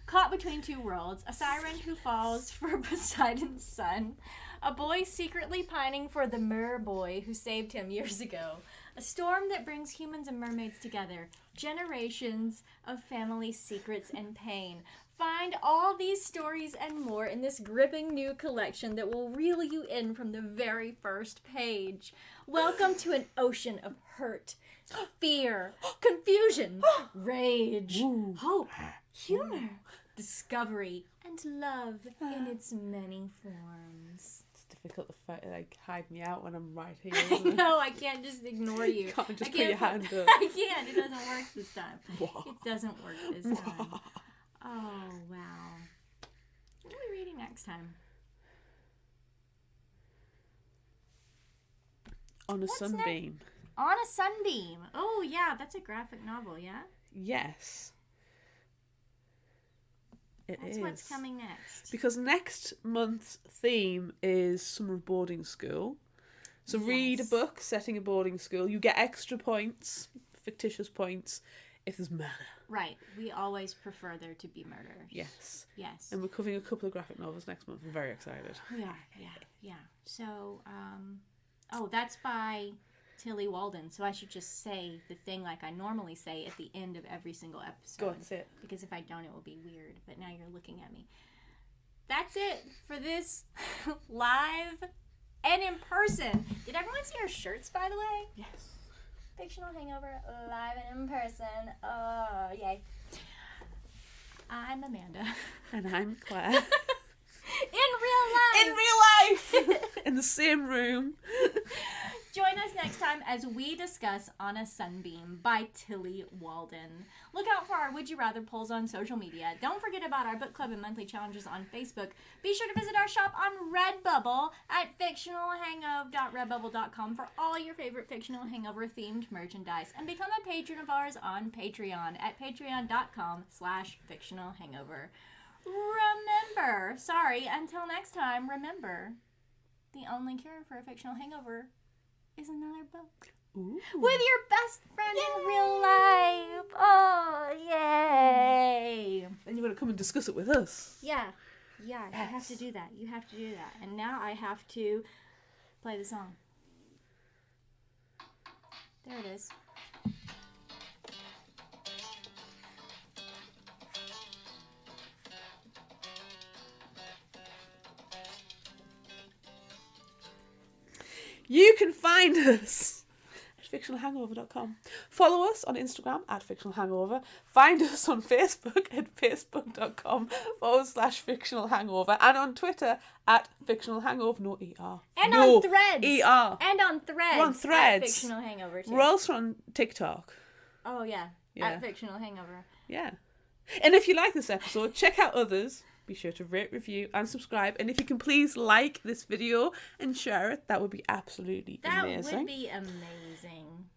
A: caught between two worlds. A siren who falls for Poseidon's son. A boy secretly pining for the mer boy who saved him years ago. A storm that brings humans and mermaids together. Generations of family secrets and pain. Find all these stories and more in this gripping new collection that will reel you in from the very first page. Welcome to an ocean of hurt, fear, confusion, rage, hope, humor, discovery, and love in its many forms.
B: It's difficult to hide me out when I'm right here.
A: I know, I can't just ignore you.
B: You can't just put your hand up.
A: I can't. It doesn't work this time. It doesn't work this time. Oh, wow. What are we reading next time?
B: On a Sunbeam.
A: On a Sunbeam. Oh, yeah, that's a graphic novel, yeah?
B: Yes. That's
A: what's coming next.
B: Because next month's theme is summer boarding school. So read a book setting a boarding school. You get extra points, fictitious points, if there's murder.
A: Right. We always prefer there to be murder.
B: Yes.
A: Yes.
B: And we're covering a couple of graphic novels next month. I'm very excited.
A: Yeah. So, that's by Tilly Walden. So I should just say the thing like I normally say at the end of every single episode.
B: Go on, say it.
A: Because if I don't, it will be weird. But now you're looking at me. That's it for this live and in person. Did everyone see our shirts, by the way?
B: Yes.
A: Fictional Hangover, live and in person. Oh, yay. I'm Amanda.
B: And I'm Claire.
A: In real life!
B: In real life! In the same room.
A: Join us next time as we discuss On a Sunbeam by Tilly Walden. Look out for our Would You Rather polls on social media. Don't forget about our book club and monthly challenges on Facebook. Be sure to visit our shop on Redbubble at fictionalhangover.redbubble.com for all your favorite Fictional Hangover themed merchandise. And become a patron of ours on Patreon at patreon.com/fictionalhangover. Until next time, remember, the only cure for a fictional hangover is another book.
B: Ooh.
A: With your best friend in real life. Oh, yay.
B: And you're going to come and discuss it with us.
A: Yeah, you
B: Yes.
A: have to do that. And now I have to play the song. There it is.
B: You can find us at fictionalhangover.com. Follow us on Instagram at fictionalhangover. Find us on Facebook at facebook.com/fictionalhangover. And on Twitter at fictionalhangover, no ER.
A: And
B: no,
A: on Threads.
B: ER.
A: And on Threads.
B: We're on Threads.
A: At Fictional Hangover, too.
B: We're also on TikTok.
A: Oh, yeah.
B: Yeah.
A: At Fictional Hangover.
B: Yeah. And if you like this episode, check out others. Be sure to rate, review, and subscribe. And if you can please like this video and share it, that would be absolutely amazing.
A: That would be amazing.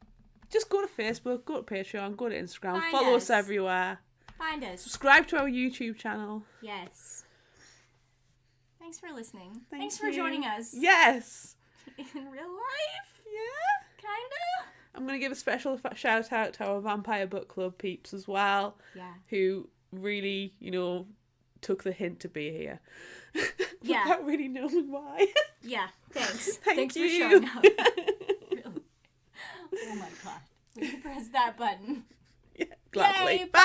B: Just go to Facebook, go to Patreon, go to Instagram,
A: Find
B: follow
A: us.
B: us everywhere.
A: Find us.
B: Subscribe to our YouTube channel.
A: Yes. Thanks for listening.
B: Thank
A: Thanks for
B: you.
A: joining us.
B: Yes.
A: In real life?
B: Yeah.
A: Kinda?
B: I'm going to give a special shout out to our Vampire Book Club peeps as well.
A: Yeah.
B: Who really, took the hint to be here.
A: Yeah.
B: Without really knowing why.
A: Yeah. Thanks.
B: Thank
A: Thanks
B: you.
A: for showing up. Really. Oh my god. We can press that button.
B: Yeah, gladly.
A: Yay,
B: Bye.